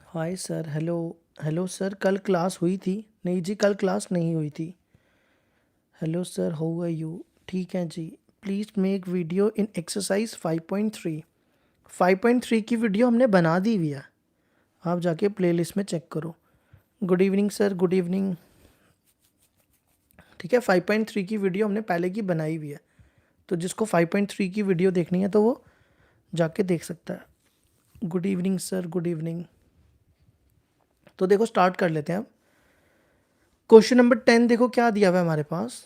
हाय sir. Hello. Hello sir, कल class हुई थी? नहीं जी, कल क्लास नहीं हुई थी। Hello sir, how are you? ठीक है जी। Please make video in exercise 5.3। 5.3 की वीडियो हमने बना दी हुई है, आप जाके प्लेलिस्ट में चेक करो। Good evening sir, good evening. ठीक है, 5.3 की वीडियो हमने पहले की बनाई हुई है, तो जिसको 5.3 की वीडियो देखनी है तो वो जाके देख सकता है। Good evening sir, good evening. तो देखो, स्टार्ट कर लेते हैं अब। क्वेश्चन नंबर 10 देखो क्या दिया हुआ है हमारे पास।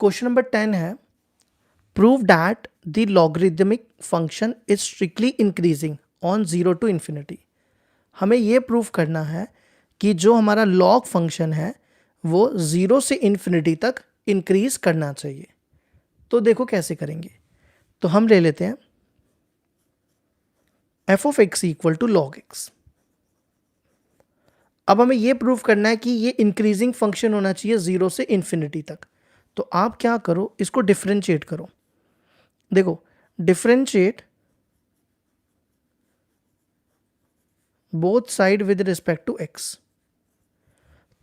क्वेश्चन नंबर 10 है, prove that the logarithmic function is strictly increasing on zero to infinity. हमें यह प्रूव करना है कि जो हमारा लॉग फंक्शन है वो जीरो से इन्फिनिटी तक इंक्रीज करना चाहिए। तो देखो कैसे करेंगे। तो हम ले लेते हैं F of x equal to log X. अब हमें यह प्रूव करना है कि ये इंक्रीजिंग फंक्शन होना चाहिए जीरो से इन्फिनिटी तक। तो आप क्या करो, इसको डिफरेंशिएट करो। देखो, differentiate both side with respect to X.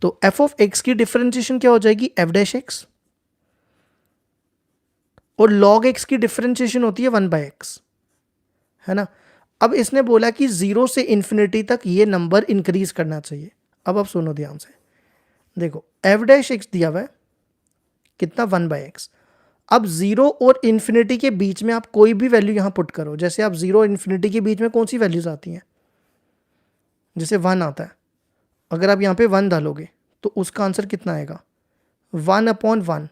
तो एफ ऑफ एक्स की डिफरेंशिएशन क्या हो जाएगी? F dash X. और लॉग एक्स की डिफरेंशिएशन होती है 1/x, है ना। अब इसने बोला कि जीरो से इंफिनिटी तक ये नंबर इंक्रीज करना चाहिए। अब आप सुनो ध्यान से। देखो, एफ डैश एक्स दिया हुआ है कितना? 1/x। अब जीरो और इन्फिनिटी के बीच में आप कोई भी वैल्यू यहां पुट करो। जैसे आप जीरो और इन्फिनिटी के बीच में कौन सी वैल्यूज आती हैं? जैसे 1 आता है, अगर आप यहां पे 1 डालोगे तो उसका आंसर कितना आएगा? 1/1।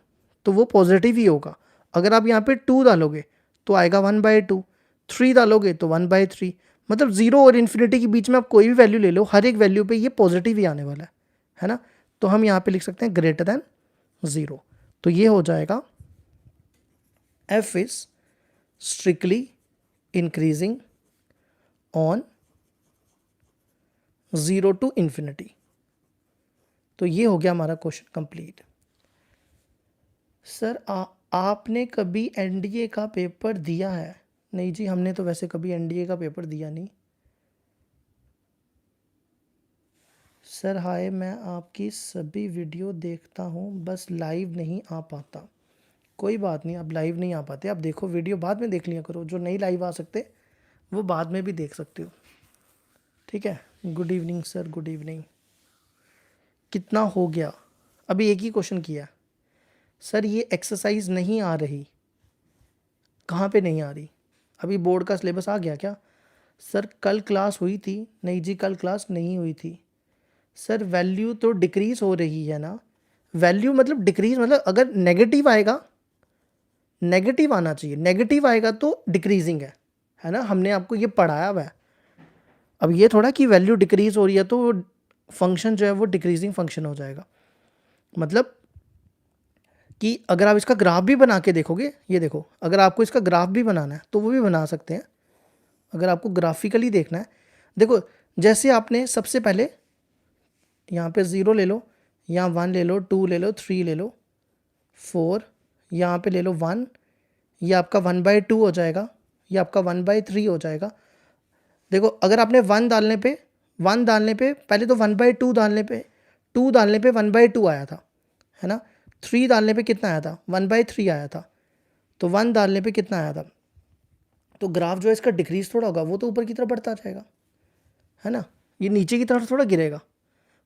तो वो पॉजिटिव ही होगा। अगर आप यहाँ पे 2 डालोगे तो आएगा 1/2। 3 डालोगे तो 1/3। मतलब जीरो और इन्फिनिटी के बीच में आप कोई भी वैल्यू ले लो, हर एक वैल्यू पे ये पॉजिटिव ही आने वाला है ना। तो हम यहाँ पे लिख सकते हैं ग्रेटर देन जीरो। तो ये हो जाएगा F is strictly increasing on zero to infinity. तो ये हो गया हमारा क्वेश्चन कंप्लीट। सर आपने कभी एनडीए का पेपर दिया है? नहीं जी, हमने तो वैसे कभी एनडीए का पेपर दिया नहीं। सर हाय, मैं आपकी सभी वीडियो देखता हूँ, बस लाइव नहीं आ पाता। कोई बात नहीं, आप लाइव नहीं आ पाते, आप देखो वीडियो बाद में देख लिया करो। जो नहीं लाइव आ सकते वो बाद में भी देख सकते हो। ठीक है। Good evening sir, good evening. कितना हो गया? अभी एक ही क्वेश्चन किया। सर ये एक्सरसाइज नहीं आ रही। कहाँ पे नहीं आ रही? अभी बोर्ड का सिलेबस आ गया क्या? सर कल क्लास हुई थी? नहीं जी, कल क्लास नहीं हुई थी। सर वैल्यू तो डिक्रीज हो रही है ना। वैल्यू मतलब डिक्रीज, मतलब अगर नेगेटिव आएगा, नेगेटिव आना चाहिए, नेगेटिव आएगा तो डिक्रीजिंग है ना। हमने आपको ये पढ़ाया हुआ है। अब ये थोड़ा कि वैल्यू डिक्रीज हो रही है तो फंक्शन जो है वो डिक्रीजिंग फंक्शन हो जाएगा। मतलब कि अगर आप इसका ग्राफ भी बना के देखोगे, ये देखो, अगर आपको इसका ग्राफ भी बनाना है तो वो भी बना सकते हैं। अगर आपको ग्राफिकली देखना है, देखो, जैसे आपने सबसे पहले यहाँ पे 0 ले लो, यहाँ 1 ले लो, 2 ले लो, 3 ले लो, 4, यहाँ पे ले लो 1, ये आपका 1/2 हो जाएगा, ये आपका 1/3 हो जाएगा। देखो, अगर आपने 1 डालने पे पहले तो 1/2 डालने पे 2 डालने पे 1/2 आया था, है ना। 3 डालने पे कितना आया था? 1/3 आया था। तो 1 डालने पे कितना आया था? तो ग्राफ जो है इसका डिक्रीज थोड़ा होगा, वो तो ऊपर की तरफ बढ़ता जाएगा, है ना। ये नीचे की तरफ थोड़ा गिरेगा।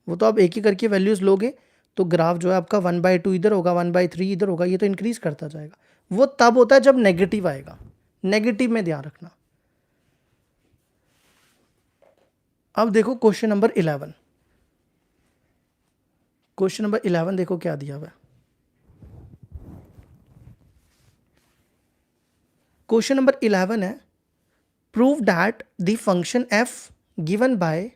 वो तो आप एक ही करके वैल्यूज़ लोगे तो ग्राफ जो है आपका 1/2 इधर होगा, 1/3 इधर होगा, ये तो इंक्रीज करता जाएगा। वो तब होता है जब नेगेटिव आएगा। नेगेटिव में ध्यान रखना। अब देखो क्वेश्चन नंबर 11। क्वेश्चन नंबर 11 देखो क्या दिया हुआ है। क्वेश्चन नंबर 11 है, prove that the function F given by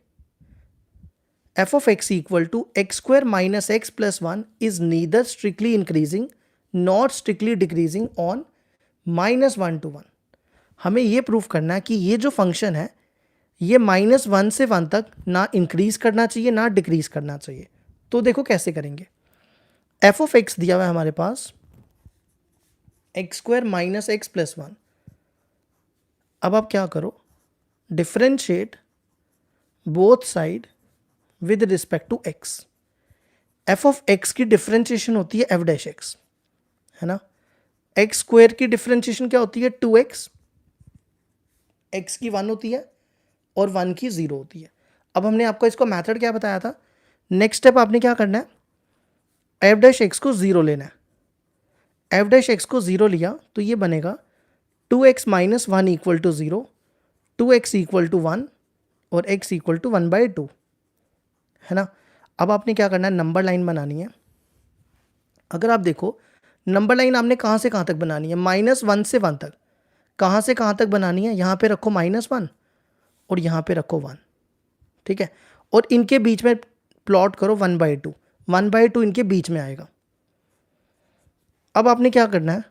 f of x equal to x square minus x plus 1 is neither strictly increasing nor strictly decreasing on -1 to 1। हमें यह proof करना है कि ये जो फंक्शन है ये -1 से 1 तक ना इंक्रीज करना चाहिए ना डिक्रीज करना चाहिए। तो देखो कैसे करेंगे। एफ ऑफ एक्स दिया हुआ है हमारे पास x² - x + 1। अब आप क्या करो, differentiate both side with respect to X. F of X की डिफ्रेंशिएशन होती है एफ डैश एक्स, है ना। एक्स स्क्वायर की डिफ्रेंशिएशन क्या होती है, 2x, एक्स की 1 होती है और 1 की 0 होती है। अब हमने आपको इसको मेथड क्या बताया था, नेक्स्ट स्टेप आपने क्या करना है, एफ डैश एक्स को 0 लेना है। एफ डैश एक्स को 0 लिया तो ये बनेगा 2x minus 1 equal to 0, 2x equal to 1 और x इक्वल टू 1/2, है ना। अब आपने क्या करना है, नंबर लाइन बनानी है। अगर आप देखो नंबर लाइन आपने कहाँ से कहाँ तक बनानी है, -1 से 1 तक। कहाँ से कहाँ तक बनानी है, यहाँ पे रखो -1 और यहाँ पे रखो 1, ठीक है। और इनके बीच में प्लॉट करो 1/2, 1/2 इनके बीच में आएगा। अब आपने क्या करना है,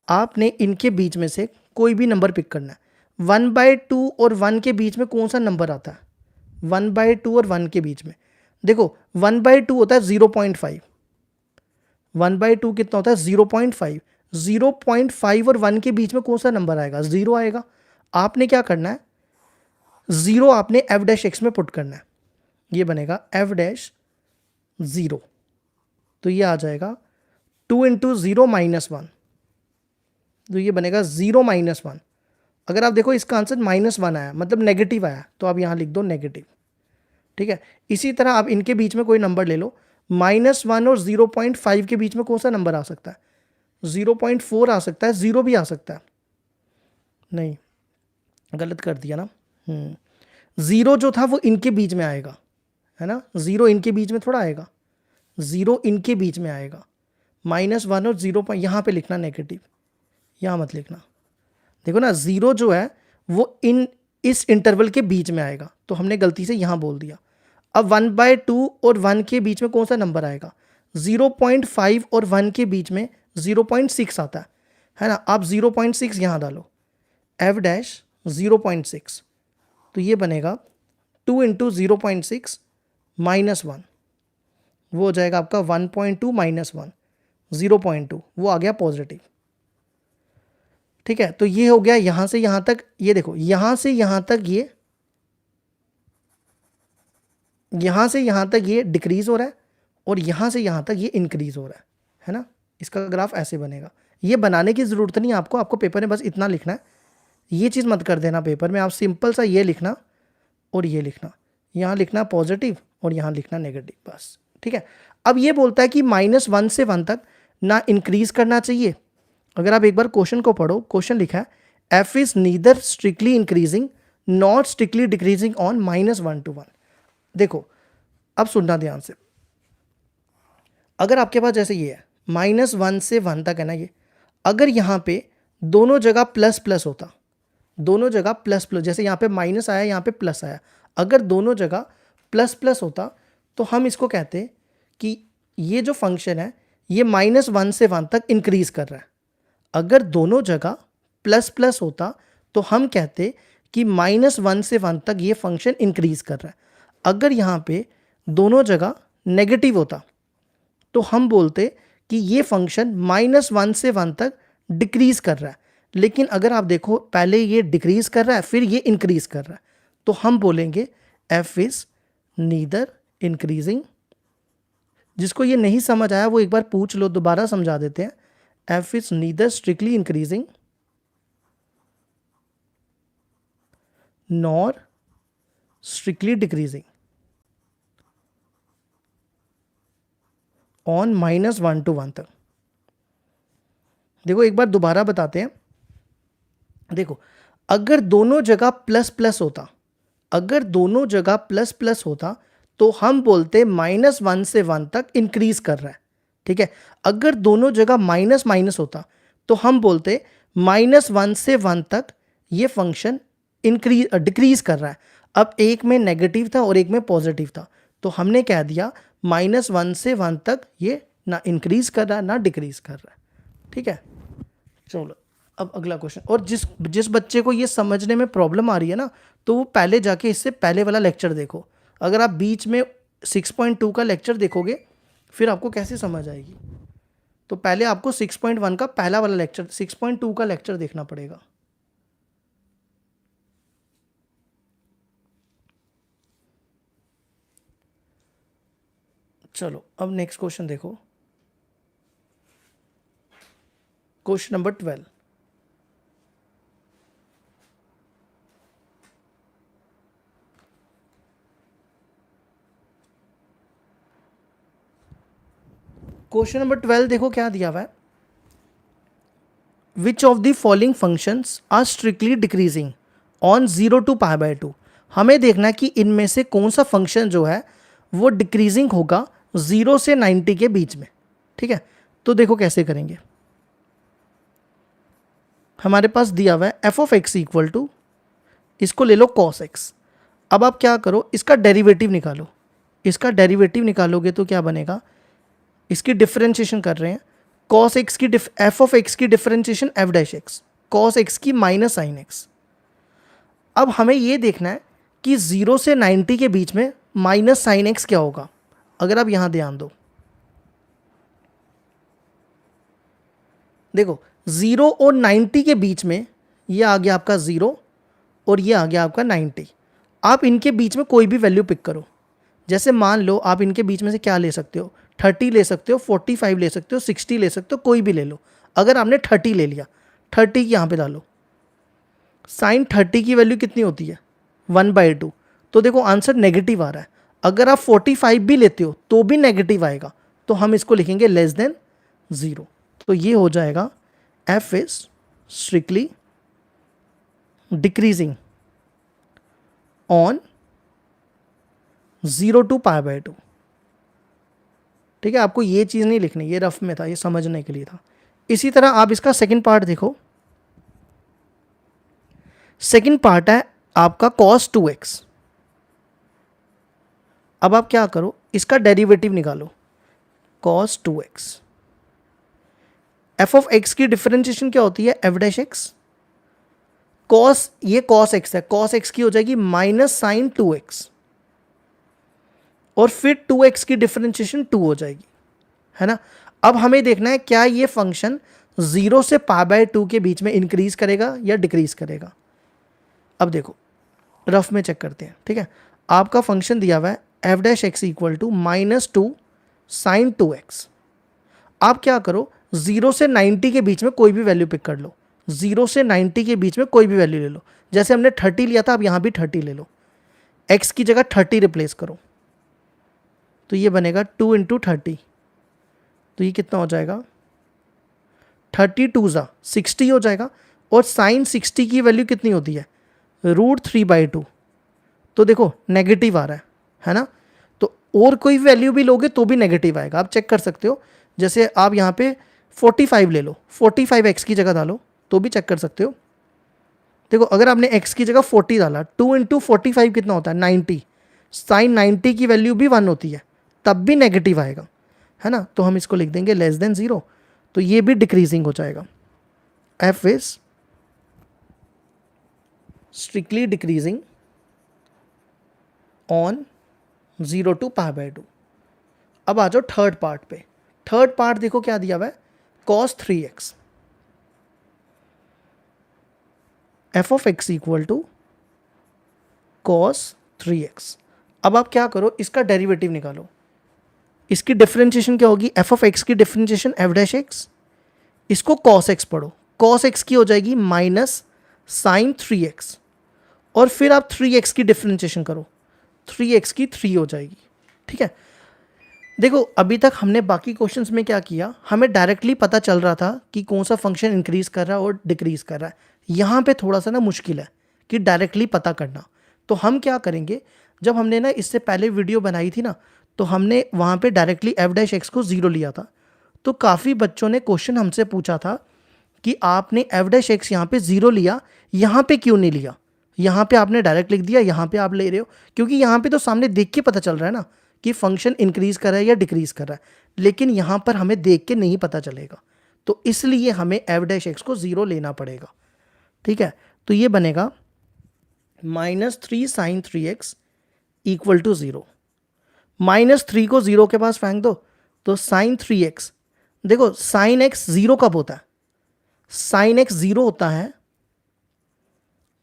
आपने इनके बीच में से कोई भी नंबर पिक करना है। 1/2 और 1 के बीच में कौन सा नंबर आता है, 1/2 और 1 के बीच में देखो 1/2 होता है 0.5, 1/2 कितना होता है 0.5, 0.5 और 1 के बीच में कौन सा नंबर आएगा, 0 आएगा। आपने क्या करना है, 0 आपने एफ डैश एक्स में पुट करना है, ये बनेगा एफ डैश 0, तो ये आ जाएगा 2 इंटू 0 -1, तो ये बनेगा 0 -1। अगर आप देखो इसका आंसर -1 आया, मतलब नेगेटिव आया, तो आप यहाँ लिख दो नेगेटिव, ठीक है। इसी तरह आप इनके बीच में कोई नंबर ले लो, -1 और 0.5 के बीच में कौन सा नंबर आ सकता है, 0.4 आ सकता है, 0 भी आ सकता है, नहीं गलत कर दिया ना। 0 जो था वो इनके बीच में आएगा, है ना, 0 इनके बीच में थोड़ा आएगा, 0 इनके बीच में आएगा। -1 और 0 यहाँ पे लिखना नेगेटिव, यहाँ मत लिखना। देखो ना 0 जो है वो इस इंटरवल के बीच में आएगा, तो हमने गलती से यहाँ बोल दिया। अब 1/2 और 1 के बीच में कौन सा नंबर आएगा, 0.5 और 1 के बीच में 0.6 आता है ना। आप 0.6 यहाँ डालो, एफ डैश 0.6, तो ये बनेगा 2 इंटू 0.6 -1, वो हो जाएगा आपका 1.2 -1, 0.2 वो आ गया पॉजिटिव, ठीक है। तो ये हो गया यहाँ से यहाँ तक, ये देखो यहाँ से यहाँ तक ये, यहाँ से यहाँ तक ये डिक्रीज हो रहा है और यहाँ से यहाँ तक ये इंक्रीज हो रहा है ना। इसका ग्राफ ऐसे बनेगा। ये बनाने की ज़रूरत नहीं है आपको, आपको पेपर में बस इतना लिखना है, ये चीज़ मत कर देना पेपर में, आप सिंपल सा ये लिखना और ये लिखना, यहाँ लिखना पॉजिटिव और यहाँ लिखना नेगेटिव, बस, ठीक है। अब ये बोलता है कि -1 से 1 तक ना इंक्रीज करना चाहिए। अगर आप एक बार क्वेश्चन को पढ़ो, क्वेश्चन लिखा है F is neither strictly increasing not strictly decreasing on -1 to 1। देखो अब सुनना ध्यान से, अगर आपके पास जैसे ये है -1 से 1 तक है ना, ये अगर यहाँ पे दोनों जगह प्लस प्लस होता, दोनों जगह प्लस प्लस, जैसे यहाँ पे माइनस आया यहाँ पे प्लस आया, अगर दोनों जगह प्लस प्लस होता तो हम इसको कहते कि ये जो फंक्शन है ये -1 से 1 तक इंक्रीज कर रहा है। अगर दोनों जगह प्लस प्लस होता तो हम कहते कि -1 से 1 तक ये फंक्शन इंक्रीज कर रहा है। अगर यहाँ पे दोनों जगह नेगेटिव होता तो हम बोलते कि ये फंक्शन -1 से 1 तक डिक्रीज कर रहा है। लेकिन अगर आप देखो पहले ये डिक्रीज कर रहा है फिर ये इंक्रीज कर रहा है, तो हम बोलेंगे एफ इज नीदर इंक्रीजिंग। जिसको ये नहीं समझ आया वो एक बार पूछ लो, दोबारा समझा देते हैं। F is neither strictly increasing nor strictly decreasing on -1 to 1 तक। देखो एक बार दोबारा बताते हैं, देखो अगर दोनों जगह प्लस प्लस होता, अगर दोनों जगह प्लस प्लस होता तो हम बोलते -1 से 1 तक इंक्रीज कर रहा है, ठीक है। अगर दोनों जगह माइनस माइनस होता तो हम बोलते -1 से 1 तक ये फंक्शन डिक्रीज कर रहा है। अब एक में नेगेटिव था और एक में पॉजिटिव था, तो हमने कह दिया -1 से 1 तक ये ना इंक्रीज कर रहा है ना डिक्रीज कर रहा है, ठीक है। चलो अब अगला क्वेश्चन, और जिस बच्चे को ये समझने में प्रॉब्लम आ रही है ना, तो वो पहले जाके इससे पहले वाला लेक्चर देखो। अगर आप बीच में 6.2 का लेक्चर देखोगे फिर आपको कैसे समझ आएगी, तो पहले आपको 6.1 का पहला वाला लेक्चर, 6.2 का लेक्चर देखना पड़ेगा। चलो अब नेक्स्ट क्वेश्चन देखो, क्वेश्चन नंबर 12। क्वेश्चन नंबर 12 देखो क्या दिया हुआ है, which of the following functions are strictly decreasing on 0 to π/2। हमें देखना है कि इनमें से कौन सा फंक्शन जो है वो डिक्रीजिंग होगा 0 से 90 के बीच में। ठीक है, तो देखो कैसे करेंगे। हमारे पास दिया हुआ है F of x equal to, इसको ले लो कॉस एक्स। अब आप क्या करो, इसका डेरिवेटिव निकालो। इसका डेरिवेटिव निकालोगे तो क्या बनेगा, इसकी डिफरेंशिएशन कर रहे हैं, कॉस एक्स की एफ ऑफ एक्स की differentiation F dash x, cos x की माइनस साइन एक्स। अब हमें ये देखना है कि 0 से 90 के बीच में माइनस साइन एक्स क्या होगा। अगर आप यहां ध्यान दो, देखो 0 और 90 के बीच में ये आ गया आपका 0 और ये आ गया आपका 90। आप इनके बीच में कोई भी वैल्यू पिक करो। जैसे मान लो आप इनके बीच में से क्या ले सकते हो, 30 ले सकते हो, 45 ले सकते हो, 60 ले सकते हो, कोई भी ले लो। अगर आपने 30 ले लिया, 30 यहाँ पे डालो, साइन 30 की वैल्यू कितनी होती है 1/2। तो देखो आंसर नेगेटिव आ रहा है। अगर आप 45 भी लेते हो तो भी नेगेटिव आएगा, तो हम इसको लिखेंगे लेस देन 0। तो ये हो जाएगा F is strictly decreasing on 0 to π/2। ठीक है, आपको ये चीज़ नहीं लिखनी, ये रफ में था, ये समझने के लिए था। इसी तरह आप इसका सेकंड पार्ट देखो। सेकंड पार्ट है आपका cos 2x। अब आप क्या करो, इसका डेरिवेटिव निकालो, cos 2x। F of X की डिफरेंशिएशन क्या होती है, एफ डैश एक्स। कॉस, ये cos x है, cos x की हो जाएगी माइनस साइन 2x, और फिर 2x की डिफरेंशिएशन 2 हो जाएगी, है ना। अब हमें देखना है क्या ये फंक्शन 0 से π/2 के बीच में इंक्रीज करेगा या डिक्रीज करेगा। अब देखो रफ में चेक करते हैं। ठीक है, आपका फंक्शन दिया हुआ है F dash X equal to -2 sine 2x। आप क्या करो, 0 से 90 के बीच में कोई भी वैल्यू पिक कर लो। 0 से 90 के बीच में कोई भी वैल्यू ले लो। जैसे हमने 30 लिया था, अब यहाँ भी 30 ले लो, x की जगह 30 रिप्लेस करो, तो ये बनेगा 2 × 30। तो ये कितना हो जाएगा, 32 60 हो जाएगा। और साइन 60 की वैल्यू कितनी होती है, √3/2। तो देखो नेगेटिव आ रहा है ना। तो और कोई वैल्यू भी लोगे तो भी नेगेटिव आएगा, आप चेक कर सकते हो। जैसे आप यहाँ पे 45 ले लो, 45 x की जगह डालो तो भी चेक कर सकते हो। देखो अगर आपने x की जगह 40 डाला, 2 × 45 कितना होता है 90। साइन 90 की वैल्यू भी 1 होती है, तब भी नेगेटिव आएगा, है ना। तो हम इसको लिख देंगे लेस देन 0। तो ये भी डिक्रीजिंग हो जाएगा। F is strictly decreasing on 0 to π/2। अब आ जाओ थर्ड पार्ट पे। थर्ड पार्ट देखो क्या दिया हुआ है, cos 3x। F of x equal to cos 3x। अब आप क्या करो, इसका डेरिवेटिव निकालो। इसकी डिफरेंशिएशन क्या होगी, एफ ऑफ एक्स की डिफरेंशिएशन एफ डैश एक्स। इसको cos x पढ़ो, cos x की हो जाएगी माइनस साइन 3x, और फिर आप 3x की डिफरेंशिएशन करो, 3x की 3 हो जाएगी। ठीक है, देखो अभी तक हमने बाकी क्वेश्चंस में क्या किया, हमें डायरेक्टली पता चल रहा था कि कौन सा फंक्शन इंक्रीज कर रहा है और डिक्रीज कर रहा है। यहाँ पे थोड़ा सा ना मुश्किल है कि डायरेक्टली पता करना। तो हम क्या करेंगे, जब हमने ना इससे पहले वीडियो बनाई थी ना, तो हमने वहाँ पे डायरेक्टली एफ डैश एक्स को 0 लिया था। तो काफ़ी बच्चों ने क्वेश्चन हमसे पूछा था कि आपने एफ डैश एक्स यहाँ पे 0 लिया, यहाँ पे क्यों नहीं लिया, यहाँ पे आपने डायरेक्ट लिख दिया, यहाँ पे आप ले रहे हो। क्योंकि यहाँ पे तो सामने देख के पता चल रहा है ना कि फंक्शन इंक्रीज कर रहा है या डिक्रीज कर रहा है, लेकिन यहाँ पर हमें देख के नहीं पता चलेगा, तो इसलिए हमें एफ डैश एक्स को 0 लेना पड़ेगा। ठीक है, तो ये बनेगा -3 साइन 3x इक्वल टू 0। -3 को 0 के पास फेंक दो, तो साइन 3x। देखो साइन x 0 कब होता है, साइन x 0 होता है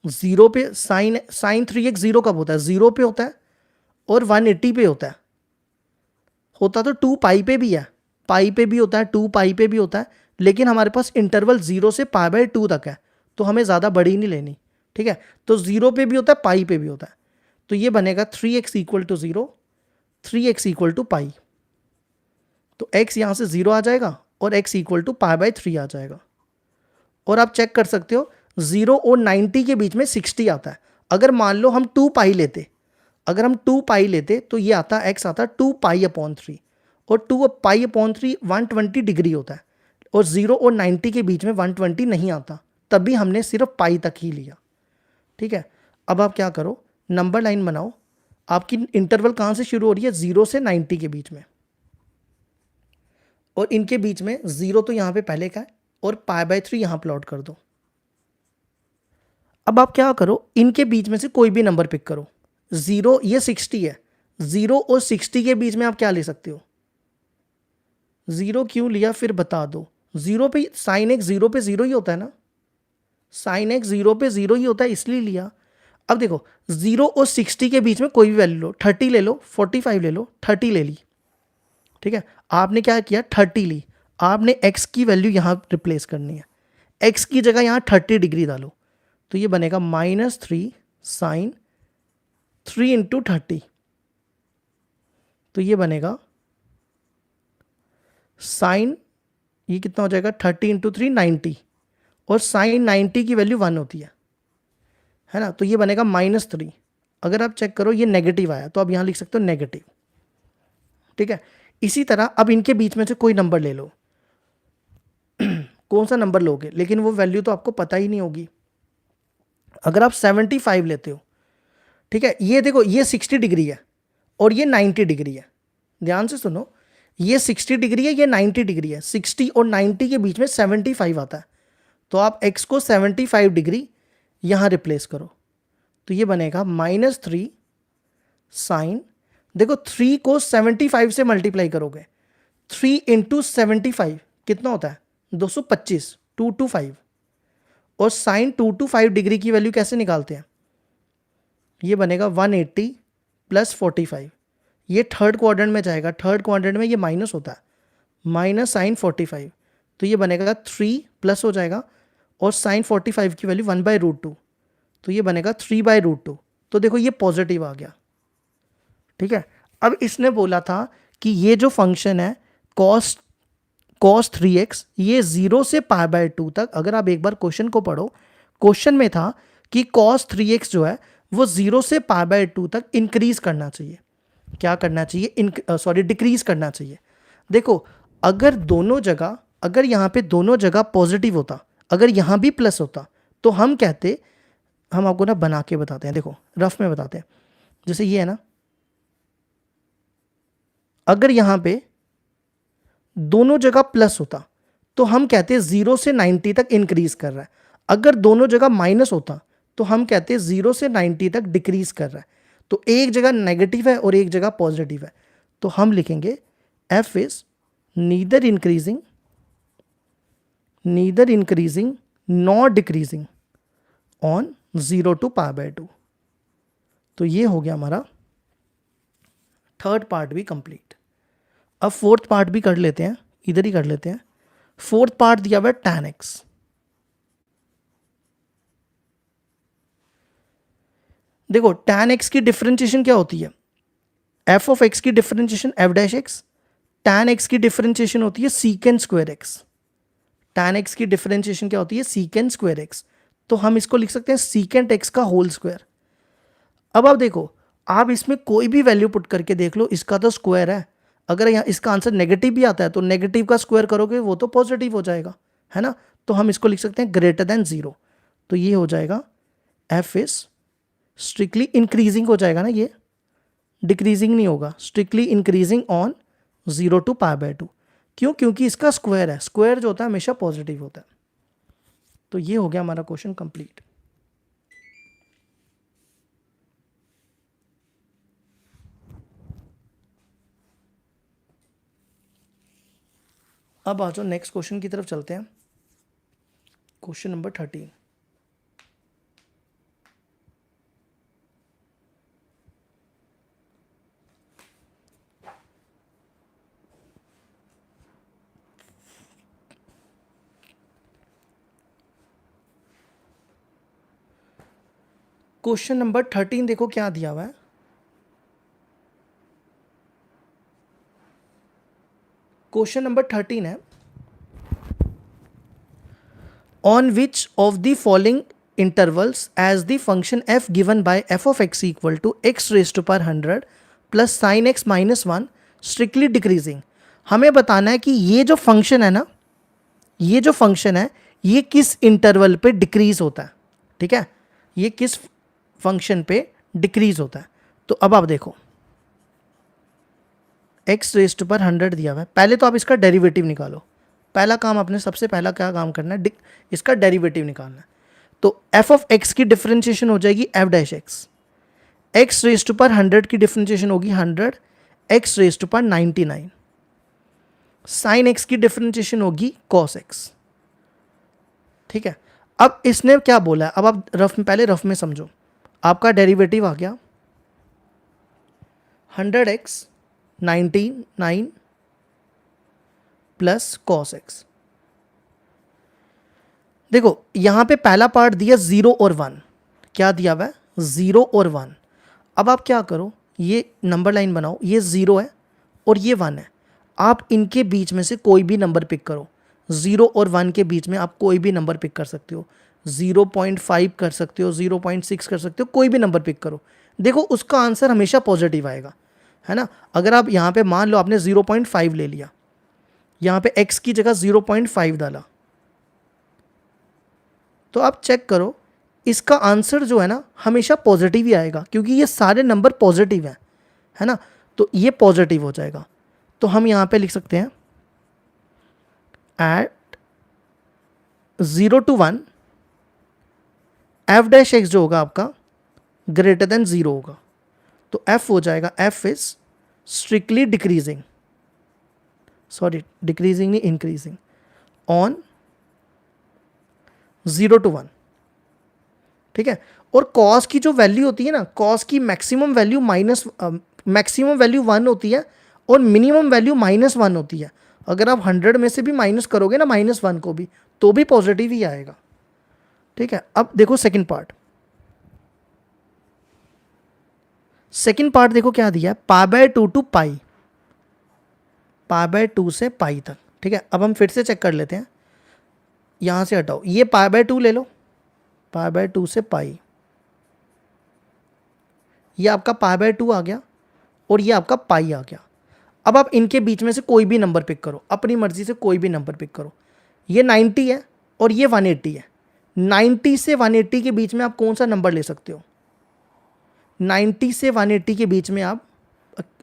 0 पे। साइन 3x 0 कब होता है, 0 पे होता है और 180 पे होता है। होता तो 2 पाई पे भी है, पाई पे भी होता है, 2 पाई पे भी होता है, लेकिन हमारे पास इंटरवल 0 से पाई बाय 2 तक है, तो हमें ज़्यादा बड़ी नहीं लेनी, ठीक है। तो 0 पे भी होता है, पाई पे भी होता है, तो ये बनेगा 3x equal to 0, 3x equal to pi. तो x यहाँ से 0 आ जाएगा और x equal to pi by 3 आ जाएगा। और आप चेक कर सकते हो 0 और 90 के बीच में 60 आता है। अगर मान लो हम 2 पाई लेते, अगर हम 2 पाई लेते तो ये आता x आता 2 पाई अपॉन 3, और 2 पाई अपॉन 3 120 डिग्री होता है, और 0 और 90 के बीच में 120 नहीं आता, तभी हमने सिर्फ पाई तक ही लिया, ठीक है। अब आप क्या करो, नंबर लाइन बनाओ। आपकी इंटरवल कहाँ से शुरू हो रही है, 0 से 90 के बीच में, और इनके बीच में 0 तो यहाँ पे पहले का है, और पाई बाय 3 यहाँ प्लॉट कर दो। अब आप क्या करो, इनके बीच में से कोई भी नंबर पिक करो। 0, ये 60 है, 0 और 60 के बीच में आप क्या ले सकते हो, 0 क्यों लिया फिर बता दो। 0 पे साइन एक्स 0 पे 0 ही होता है ना, साइन एक्स 0 पे 0 ही होता है, इसलिए लिया। अब देखो 0 और 60 के बीच में कोई भी वैल्यू लो, 30 ले लो, 45 ले लो, 30 ले ली, ठीक है। आपने क्या किया, 30 ली, आपने x की वैल्यू यहाँ रिप्लेस करनी है, x की जगह यहाँ 30 डिग्री डालो, तो ये बनेगा -3 साइन 3 इंटू 30, तो ये बनेगा साइन, ये कितना हो जाएगा 30 इंटू 3 90, और साइन 90 की वैल्यू 1 होती है ना, तो ये बनेगा -3। अगर आप चेक करो ये नेगेटिव आया, तो आप यहाँ लिख सकते हो नेगेटिव, ठीक है। इसी तरह अब इनके बीच में से कोई नंबर ले लो, कौन सा नंबर लोगे, लेकिन वो वैल्यू तो आपको पता ही नहीं होगी। अगर आप 75 लेते हो, ठीक है, ये देखो ये 60 डिग्री है और ये 90 डिग्री है, ध्यान से सुनो, ये 60 डिग्री है, ये 90 डिग्री है, 60 और 90 के बीच में 75 आता है, तो आप x को 75 डिग्री यहाँ रिप्लेस करो, तो ये बनेगा -3 साइन, देखो 3 को 75 से मल्टीप्लाई करोगे, 3 इंटू 75 कितना होता है 225, 225, और साइन 225 डिग्री की वैल्यू कैसे निकालते हैं, ये बनेगा 180 प्लस 45, ये थर्ड क्वाड्रेंट में जाएगा, थर्ड क्वाड्रेंट में ये माइनस होता है, माइनस साइन 45, तो ये बनेगा 3 प्लस हो जाएगा, और साइन 45 की वैल्यू 1/√2, तो ये बनेगा 3/√2, तो देखो ये पॉजिटिव आ गया, ठीक है। अब इसने बोला था कि ये जो फंक्शन है cos 3x, ये 0 से π/2 तक, अगर आप एक बार क्वेश्चन को पढ़ो, क्वेश्चन में था कि cos 3x जो है वो 0 से π/2 तक इंक्रीज करना चाहिए, क्या करना चाहिए, डिक्रीज करना चाहिए। देखो अगर दोनों जगह, अगर यहाँ पे दोनों जगह पॉजिटिव होता, अगर यहाँ भी प्लस होता, तो हम कहते, हम आपको ना बना के बताते हैं, देखो रफ में बताते हैं, जैसे ये है ना, अगर यहाँ पे दोनों जगह प्लस होता तो हम कहते हैं 0 से 90 तक इंक्रीज कर रहा है, अगर दोनों जगह माइनस होता तो हम कहते हैं 0 से 90 तक डिक्रीज कर रहा है, तो एक जगह नेगेटिव है और एक जगह पॉजिटिव है, तो हम लिखेंगे f is neither increasing not decreasing on 0 to π/2। तो ये हो गया हमारा थर्ड पार्ट भी कंप्लीट। अब फोर्थ पार्ट भी कर लेते हैं, इधर ही कर लेते हैं। फोर्थ पार्ट दिया हुआ है tan x। देखो tan x की डिफरेंशिएशन क्या होती है, f ऑफ x की differentiation f dash x, tan x की डिफरेंशिएशन होती है secant square x, tan x की डिफरेंशिएशन क्या होती है secant स्क्वायर x, तो हम इसको लिख सकते हैं secant x का होल स्क्वायर। अब आप देखो, आप इसमें कोई भी वैल्यू पुट करके देख लो, इसका तो स्क्वायर है, अगर यहाँ इसका आंसर नेगेटिव भी आता है तो नेगेटिव का स्क्वायर करोगे वो तो पॉजिटिव हो जाएगा, है ना, तो हम इसको लिख सकते हैं ग्रेटर देन 0, तो ये हो जाएगा f इज स्ट्रिक्टली इंक्रीजिंग हो जाएगा ना, ये डिक्रीजिंग नहीं होगा, स्ट्रिक्टली इंक्रीजिंग ऑन 0 to π/2, क्यों, क्योंकि इसका स्क्वायर है, स्क्वायर जो होता है हमेशा पॉजिटिव होता है। तो ये हो गया हमारा क्वेश्चन कंप्लीट। अब आ जाओ नेक्स्ट क्वेश्चन की तरफ चलते हैं, क्वेश्चन नंबर 13। क्वेश्चन नंबर 13 देखो क्या दिया हुआ है। क्वेश्चन नंबर 13 है, on which of the following intervals as the function f given by f of x equal to x raised to power 100 plus sin x minus 1 strictly decreasing। हमें बताना है कि ये जो फंक्शन है ना, ये जो फंक्शन है ये किस इंटरवल पे डिक्रीज होता है। ठीक है, ये किस फंक्शन पे डिक्रीज होता है। तो अब आप देखो x रेस्ट पर 100 दिया हुआ है, पहले तो आप इसका डेरिवेटिव निकालो। पहला काम आपने सबसे पहला क्या काम करना है, इसका डेरिवेटिव निकालना है। तो f ऑफ x की डिफरेंशिएशन हो जाएगी f dash x, x rest पर 100 की डिफरेंशिएशन होगी 100, x रेस्ट पर 99, साइन x की डिफरेंशिएशन होगी cos x। ठीक है, अब इसने क्या बोला है, अब आप पहले रफ में समझो। आपका डेरिवेटिव आ गया 100x 99 प्लस cos x। देखो यहां पे पहला पार्ट दिया 0 और 1, क्या दिया हुआ है 0 और 1। अब आप क्या करो, ये नंबर लाइन बनाओ, ये 0 है और ये 1 है। आप इनके बीच में से कोई भी नंबर पिक करो, 0 और 1 के बीच में आप कोई भी नंबर पिक कर सकते हो, 0.5 कर सकते हो, 0.6 कर सकते हो, कोई भी नंबर पिक करो। देखो उसका आंसर हमेशा पॉजिटिव आएगा, है ना। अगर आप यहाँ पे मान लो आपने 0.5 ले लिया, यहाँ पे x की जगह 0.5 डाला, तो आप चेक करो इसका आंसर जो है ना हमेशा पॉजिटिव ही आएगा, क्योंकि ये सारे नंबर पॉजिटिव हैं, है ना। तो ये पॉजिटिव हो जाएगा। तो हम यहाँ पे लिख सकते हैं at 0 to 1 F dash X जो होगा आपका ग्रेटर देन 0 होगा। तो एफ हो जाएगा, F is strictly decreasing, sorry decreasing नहीं इंक्रीजिंग, ऑन 0 to 1। ठीक है, और कॉस की जो वैल्यू होती है ना, कॉस की मैक्सिमम वैल्यू मैक्सिमम वैल्यू 1 होती है और मिनिमम वैल्यू -1 होती है। अगर आप 100 में से भी माइनस करोगे ना -1 को भी, तो भी पॉजिटिव ही आएगा। ठीक है, अब देखो सेकंड पार्ट। सेकंड पार्ट देखो क्या दिया है, π/2 टू पाई, π/2 से पाई तक। ठीक है, अब हम फिर से चेक कर लेते हैं, यहां से हटाओ, ये π/2 ले लो, π/2 से पाई, ये आपका π/2 आ गया और ये आपका पाई आ गया। अब आप इनके बीच में से कोई भी नंबर पिक करो, अपनी मर्जी से कोई भी नंबर पिक करो। ये 90 है और ये 180 है। 90 से 180 के बीच में आप कौन सा नंबर ले सकते हो, 90 से 180 के बीच में आप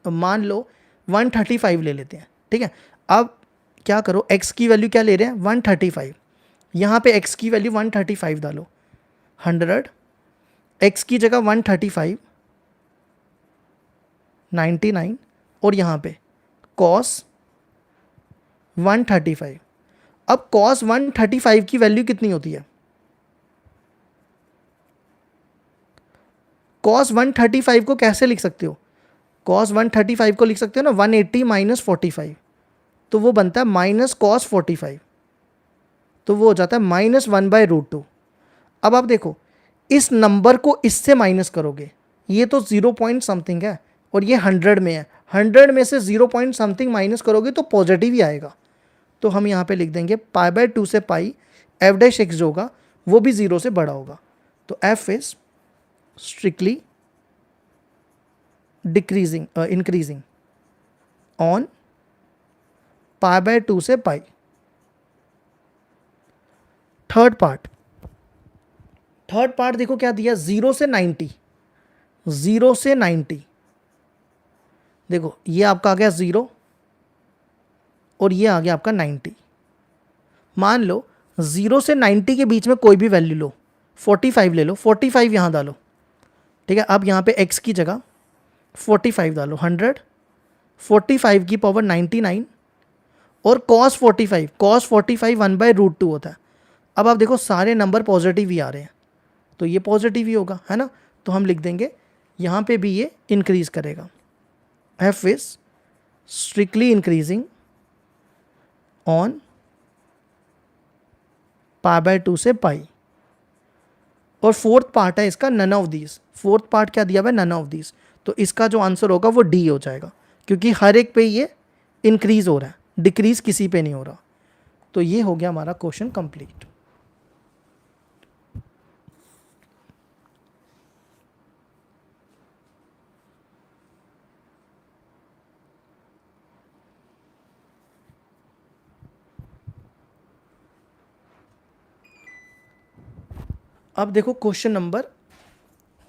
मान लो 135 ले लेते हैं। ठीक है, अब क्या करो, x की वैल्यू क्या ले रहे हैं 135, यहाँ पे x की वैल्यू 135 डालो, 100 x की जगह 135 99 और यहाँ पे cos 135। अब cos 135 की वैल्यू कितनी होती है, cos 135 को कैसे लिख सकते हो, cos 135 को लिख सकते हो ना 180 माइनस 45, तो वो बनता है माइनस cos 45, तो वो हो जाता है -1/√2। अब आप देखो इस नंबर को इससे माइनस करोगे, ये तो 0 पॉइंट समथिंग है और ये 100 में है, 100 में से 0 पॉइंट समथिंग माइनस करोगे तो पॉजिटिव ही आएगा। तो हम यहाँ पे लिख देंगे π/2 से पाई, एफ डैश एक्स जो होगा वो भी 0 से बड़ा होगा। तो f is strictly decreasing increasing on π/2 से पाई। थर्ड पार्ट देखो क्या दिया, 0 से 90, 0 से 90। देखो ये आपका आ गया 0 और ये आ गया आपका 90। मान लो 0 से 90 के बीच में कोई भी वैल्यू लो, 45 ले लो, 45 यहाँ डालो। ठीक है, अब यहाँ पे x की जगह 45 डालो, 100 45 की पावर 99 और cos 45 1/√2 होता है। अब आप देखो सारे नंबर पॉजिटिव ही आ रहे हैं, तो ये पॉजिटिव ही होगा, है ना। तो हम लिख देंगे यहाँ पे भी ये इंक्रीज करेगा, f is strictly increasing on π/2 से पाई। और फोर्थ पार्ट है इसका none of these. Fourth part क्या दिया हुआ है, नन ऑफ दीज। तो इसका जो आंसर होगा वो डी हो जाएगा, क्योंकि हर एक पे ये इंक्रीज हो रहा है, डिक्रीज किसी पे नहीं हो रहा। तो ये हो गया हमारा क्वेश्चन कंप्लीट। अब देखो क्वेश्चन नंबर,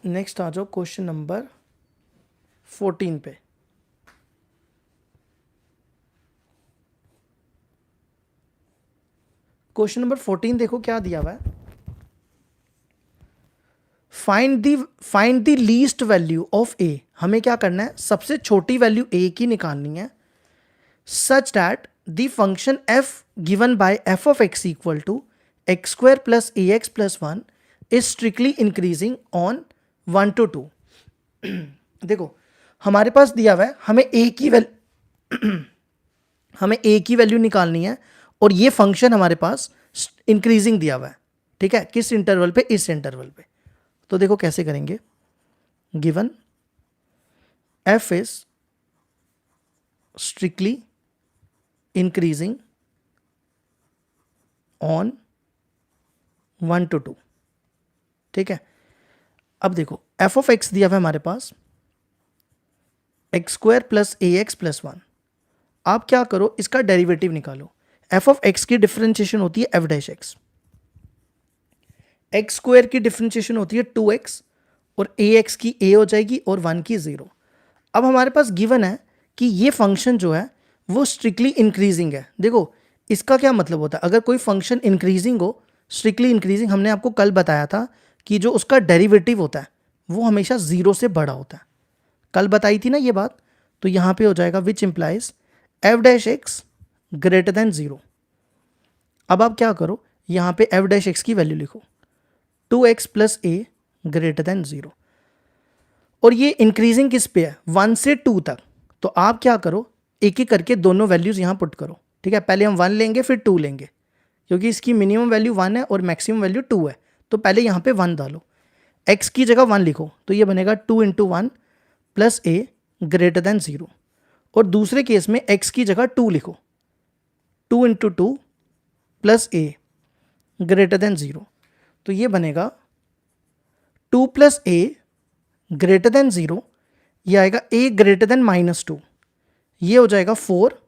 नेक्स्ट आ जाओ क्वेश्चन नंबर 14 पे। क्वेश्चन नंबर 14 देखो क्या दिया हुआ है, find the least value of a. हमें क्या करना है, सबसे छोटी वैल्यू ए की निकालनी है, such that the function F given by F of x equal to X square plus A X plus 1 is strictly increasing on 1 to 2। देखो हमारे पास दिया हुआ है, हमें ए की वैल्यू हमें ए की वैल्यू निकालनी है, और ये फंक्शन हमारे पास इंक्रीजिंग दिया हुआ है। ठीक है, किस इंटरवल पे, इस इंटरवल पे। तो देखो कैसे करेंगे, given F is strictly increasing on 1 to 2। ठीक है, अब देखो एफ ऑफ एक्स दिया हुआ है हमारे पास x square plus A X plus 1। आप क्या करो, इसका डेरिवेटिव निकालो। एफ ऑफ एक्स की डिफरेंशिएशन होती है F dash x, x square की डिफरेंशिएशन होती है 2x, और ए एक्स की ए हो जाएगी और 1 की 0। अब हमारे पास गिवन है कि ये फंक्शन जो है वो स्ट्रिक्टली इंक्रीजिंग है। देखो इसका क्या मतलब होता है, अगर कोई फंक्शन इंक्रीजिंग हो, स्ट्रिक्टली इंक्रीजिंग, हमने आपको कल बताया था कि जो उसका डेरिवेटिव होता है वो हमेशा 0 से बड़ा होता है, कल बताई थी ना ये बात। तो यहाँ पे हो जाएगा which implies F dash x greater than 0। अब आप क्या करो, यहाँ पे एफ डैश एक्स की वैल्यू लिखो 2x प्लस ए ग्रेटर देन 0, और ये इंक्रीजिंग किस पे है, 1 से 2 तक। तो आप क्या करो, एक एक करके दोनों वैल्यूज यहाँ पुट करो। ठीक है, पहले हम 1 लेंगे फिर 2 लेंगे, क्योंकि इसकी मिनिमम वैल्यू 1 है और मैक्सिमम वैल्यू 2 है। तो पहले यहाँ पे 1 डालो, x की जगह 1 लिखो, तो ये बनेगा 2 × 1 प्लस ए ग्रेटर देन 0। और दूसरे केस में x की जगह 2 लिखो, 2 × 2 प्लस ए ग्रेटर देन 0। तो ये बनेगा 2 प्लस ए ग्रेटर देन 0, ये आएगा a ग्रेटर देन -2, ये हो जाएगा 4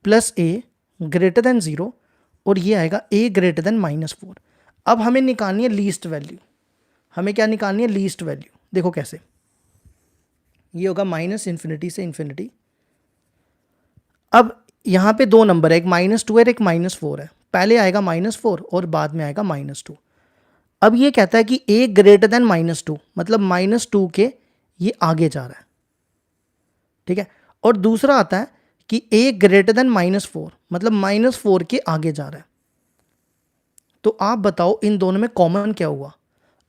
प्लस ए ग्रेटर देन 0, और ये आएगा a ग्रेटर देन -4। अब हमें निकालनी है लीस्ट वैल्यू। हमें क्या निकालनी है, लीस्ट वैल्यू। देखो कैसे, ये होगा -∞ से इन्फिनिटी। अब यहाँ पे दो नंबर है, एक -2 है एक -4 है। पहले आएगा -4 और बाद में आएगा -2। अब ये कहता है कि a ग्रेटर देन -2, मतलब -2 के ये आगे जा रहा है। ठीक है, और दूसरा आता है कि a ग्रेटर देन -4, मतलब -4 के आगे जा रहा है। तो आप बताओ इन दोनों में कॉमन क्या हुआ।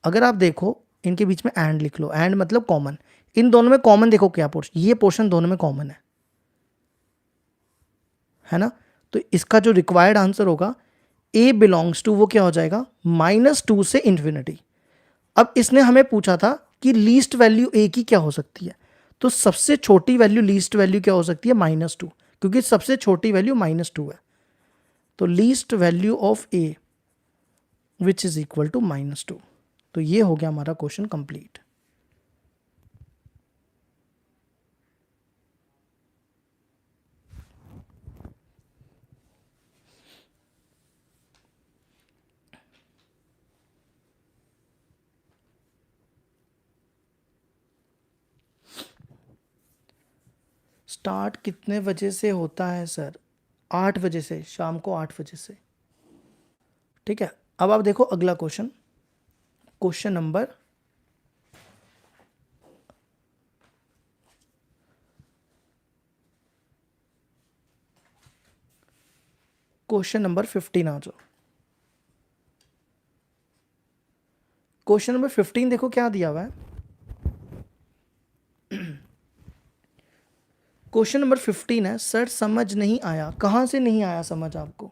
अगर आप देखो इनके बीच में एंड लिख लो, एंड मतलब कॉमन। इन दोनों में कॉमन देखो क्या पोर्शन, ये पोर्शन दोनों में कॉमन है ना। तो इसका जो रिक्वायर्ड आंसर होगा a बिलोंग्स टू, वो क्या हो जाएगा, -2 से इन्फिनिटी। अब इसने हमें पूछा था कि लीस्ट वैल्यू a की क्या हो सकती है, तो सबसे छोटी वैल्यू लीस्ट वैल्यू क्या हो सकती है, -2, क्योंकि सबसे छोटी वैल्यू -2 है। तो least value of a which is equal to -2। तो ये हो गया हमारा क्वेश्चन कंप्लीट। स्टार्ट कितने बजे से होता है सर, 8 बजे से, शाम को 8 बजे से। ठीक है, अब आप देखो अगला question, question number question number 15 आ जाओ। क्वेश्चन नंबर 15 देखो क्या दिया हुआ है। क्वेश्चन नंबर 15 है, सर समझ नहीं आया। कहाँ से नहीं आया समझ आपको,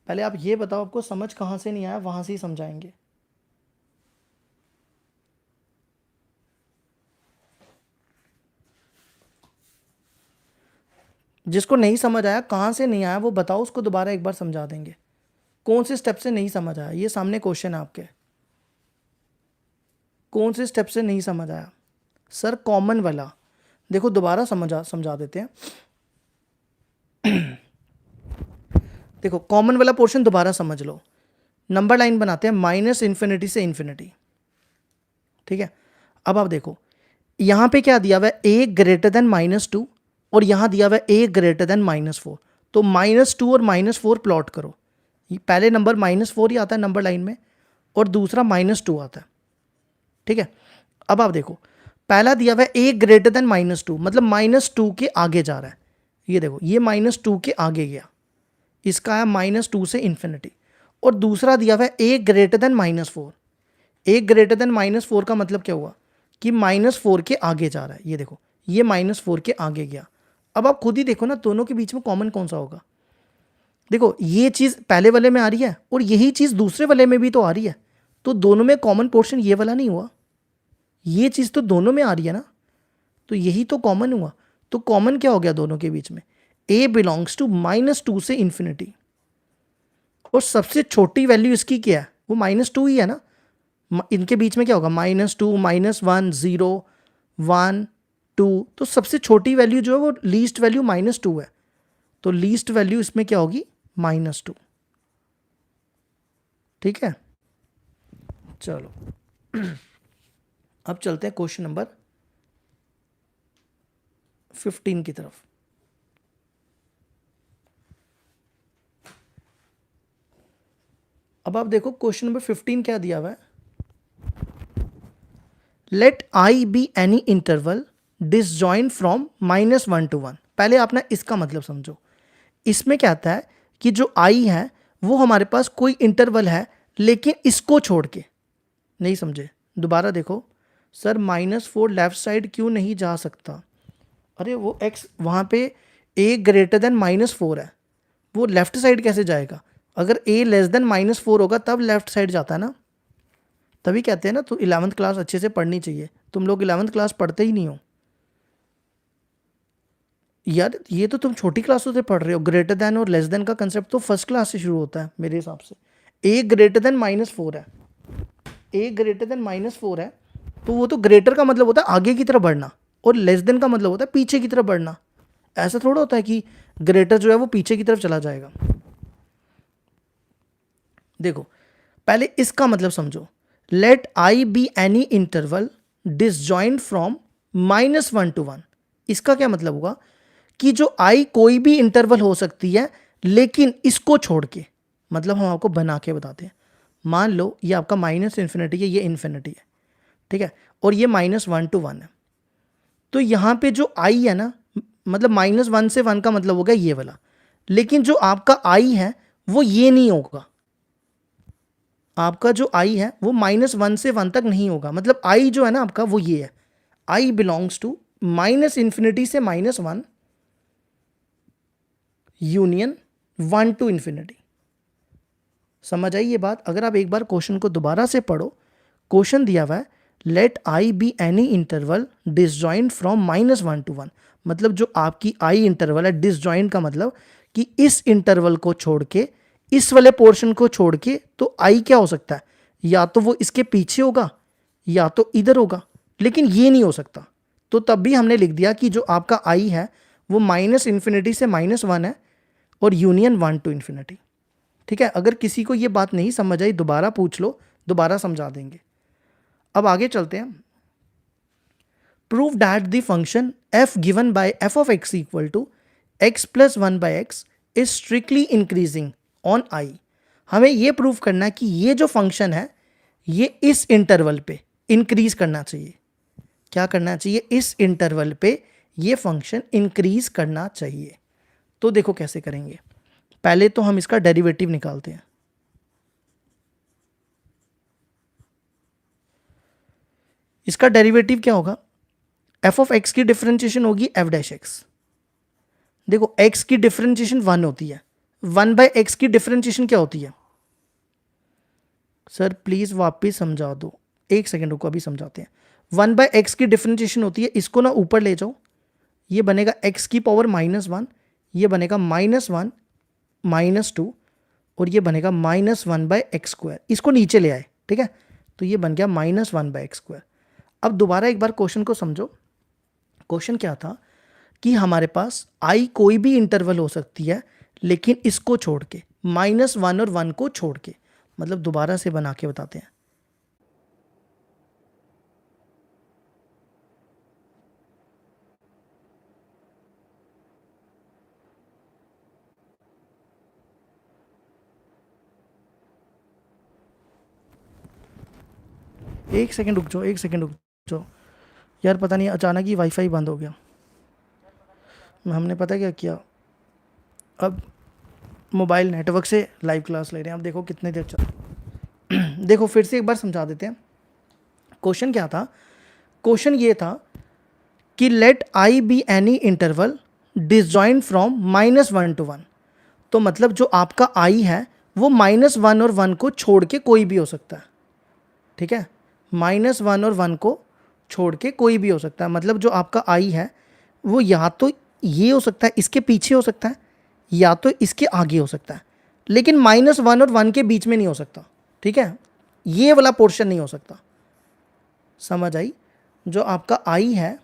पहले आप ये बताओ आपको समझ कहाँ से नहीं आया, वहाँ से ही समझाएंगे। जिसको नहीं समझ आया, कहाँ से नहीं आया वो बताओ, उसको दोबारा एक बार समझा देंगे। कौन से स्टेप से नहीं समझ आया, ये सामने क्वेश्चन है आपके, कौन से स्टेप से नहीं समझ आया? सर कॉमन वाला, देखो दोबारा समझा देते हैं। देखो कॉमन वाला पोर्शन दोबारा समझ लो। नंबर लाइन बनाते हैं माइनस इन्फिनिटी से इन्फिनिटी, ठीक है। अब आप देखो यहां पे क्या दिया हुआ है, ए ग्रेटर देन -2 और यहां दिया हुआ है ए ग्रेटर देन -4। तो -2 और -4 प्लॉट करो। पहले नंबर -4 ही आता है नंबर लाइन में और दूसरा -2 आता है, ठीक है। अब आप देखो पहला दिया हुआ है ए ग्रेटर देन -2, मतलब -2 के आगे जा रहा है। ये देखो ये -2 के आगे गया, इसका है -2 से इन्फिनिटी। और दूसरा दिया हुआ है ए ग्रेटर देन -4। ए ग्रेटर देन -4 का मतलब क्या हुआ कि -4 के आगे जा रहा है। ये देखो ये -4 के आगे गया। अब आप खुद ही देखो ना दोनों के बीच में कॉमन कौन सा होगा। देखो ये चीज़ पहले वाले में आ रही है और यही चीज़ दूसरे वाले में भी तो आ रही है, तो दोनों में कॉमन पोर्शन ये वाला नहीं हुआ, ये चीज़ तो दोनों में आ रही है ना, तो यही तो कॉमन हुआ। तो कॉमन क्या हो गया दोनों के बीच में, ए बिलोंग्स टू -2 से इन्फिनिटी। और सबसे छोटी वैल्यू इसकी क्या है, वो -2 ही है ना। इनके बीच में क्या होगा, -2 -1 0 1 2, तो सबसे छोटी वैल्यू जो है वो लीस्ट वैल्यू -2 है, तो लीस्ट वैल्यू इसमें क्या होगी, -2, ठीक है। चलो अब चलते हैं क्वेश्चन नंबर 15 की तरफ। अब आप देखो क्वेश्चन नंबर 15 क्या दिया हुआ है, let I be any interval disjoint from -1 to 1। पहले आप ना इसका मतलब समझो। इसमें क्या आता है कि जो आई है वो हमारे पास कोई इंटरवल है, लेकिन इसको छोड़ के, नहीं समझे, दोबारा देखो। सर -4 लेफ्ट साइड क्यों नहीं जा सकता, अरे वो x वहाँ पे a ग्रेटर देन -4 है, वो लेफ्ट साइड कैसे जाएगा? अगर a लेस देन -4 होगा तब लेफ्ट साइड जाता है ना, तभी कहते हैं ना तो 11th क्लास अच्छे से पढ़नी चाहिए। तुम लोग 11th क्लास पढ़ते ही नहीं हो यार, ये तो तुम छोटी क्लासों से पढ़ रहे हो। ग्रेटर देन और लेस देन का कंसेप्ट तो फर्स्ट क्लास से शुरू होता है मेरे हिसाब से। a ग्रेटर देन -4 है, a ग्रेटर देन -4 है, तो वो तो ग्रेटर का मतलब होता है आगे की तरफ बढ़ना और लेस देन का मतलब होता है पीछे की तरफ बढ़ना। ऐसा थोड़ा होता है कि ग्रेटर जो है वो पीछे की तरफ चला जाएगा। देखो पहले इसका मतलब समझो, let I be any interval disjoint from -1 to 1। इसका क्या मतलब हुआ कि जो आई कोई भी इंटरवल हो सकती है लेकिन इसको छोड़ के, मतलब हम आपको बना के बताते हैं। मान लो ये आपका -इन्फिनिटी है, ये इन्फिनिटी है, ठीक है, और ये -1 to 1 है। तो यहां पे जो आई है ना, मतलब -1 से 1 का मतलब होगा ये वाला, लेकिन जो आपका आई है वो ये नहीं होगा। आपका जो आई है वो -1 से 1 तक नहीं होगा, मतलब आई जो है ना आपका वो ये है, आई बिलोंग्स टू -इन्फिनिटी से -1 यूनियन 1 to इन्फिनिटी। समझ आई ये बात? अगर आप एक बार क्वेश्चन को दोबारा से पढ़ो, क्वेश्चन दिया हुआ है let I be any interval disjoint from -1 to 1, मतलब जो आपकी आई इंटरवल है, डिसजॉइंट का मतलब कि इस इंटरवल को छोड़ के, इस वाले पोर्शन को छोड़ के, तो आई क्या हो सकता है, या तो वो इसके पीछे होगा या तो इधर होगा, लेकिन ये नहीं हो सकता। तो तब भी हमने लिख दिया कि जो आपका आई है वो -इन्फिनिटी से -1 है और यूनियन 1 to इन्फिनिटी, ठीक है। अगर किसी को ये बात नहीं समझ आई दोबारा पूछ लो, दोबारा समझा देंगे। अब आगे चलते हैं। Prove that the function f given by f of x equal to x plus 1 by x is strictly increasing on i। हमें ये प्रूव करना है कि ये जो फंक्शन है ये इस इंटरवल पे इंक्रीज करना चाहिए। क्या करना चाहिए, इस इंटरवल पे ये फंक्शन इंक्रीज करना चाहिए। तो देखो कैसे करेंगे, पहले तो हम इसका डेरिवेटिव निकालते हैं। इसका डेरिवेटिव क्या होगा, f ऑफ x की डिफरेंशिएशन होगी f डैश x। देखो x की डिफरेंशिएशन 1 होती है, 1 बाय x की डिफरेंशिएशन क्या होती है? सर प्लीज वापिस समझा दो, एक सेकेंड रुको अभी समझाते हैं। 1 बाय x की डिफरेंशिएशन होती है, इसको ना ऊपर ले जाओ, ये बनेगा x की पावर -1, ये बनेगा -1 -2 और ये बनेगा -1/x²। इसको नीचे ले आए, ठीक है, तो ये बन गया -1/x²। अब दोबारा एक बार क्वेश्चन को समझो। क्वेश्चन क्या था कि हमारे पास i कोई भी इंटरवल हो सकती है, लेकिन इसको छोड़ के, -1 और 1 को छोड़ के। मतलब दोबारा से बना के बताते हैं। एक सेकंड रुक जाओ, एक सेकंड रुक जाओ यार, पता नहीं अचानक ही वाईफाई बंद हो गया। हमने पता क्या किया, अब मोबाइल नेटवर्क से लाइव क्लास ले रहे हैं। अब देखो कितने देर चल देखो फिर से एक बार समझा देते हैं। क्वेश्चन क्या था? क्वेश्चन ये था कि let I be any interval disjoint from -1 to 1। तो मतलब जो आपका आई है वो -1 और 1 को छोड़ के कोई भी हो सकता है, ठीक है, -1 और 1 को छोड़ के कोई भी हो सकता है। मतलब जो आपका आई है वो या तो ये हो सकता है, इसके पीछे हो सकता है, या तो इसके आगे हो सकता है, लेकिन -1 और 1 के बीच में नहीं हो सकता, ठीक है, ये वाला पोर्शन नहीं हो सकता। समझ आई? जो आपका आई है,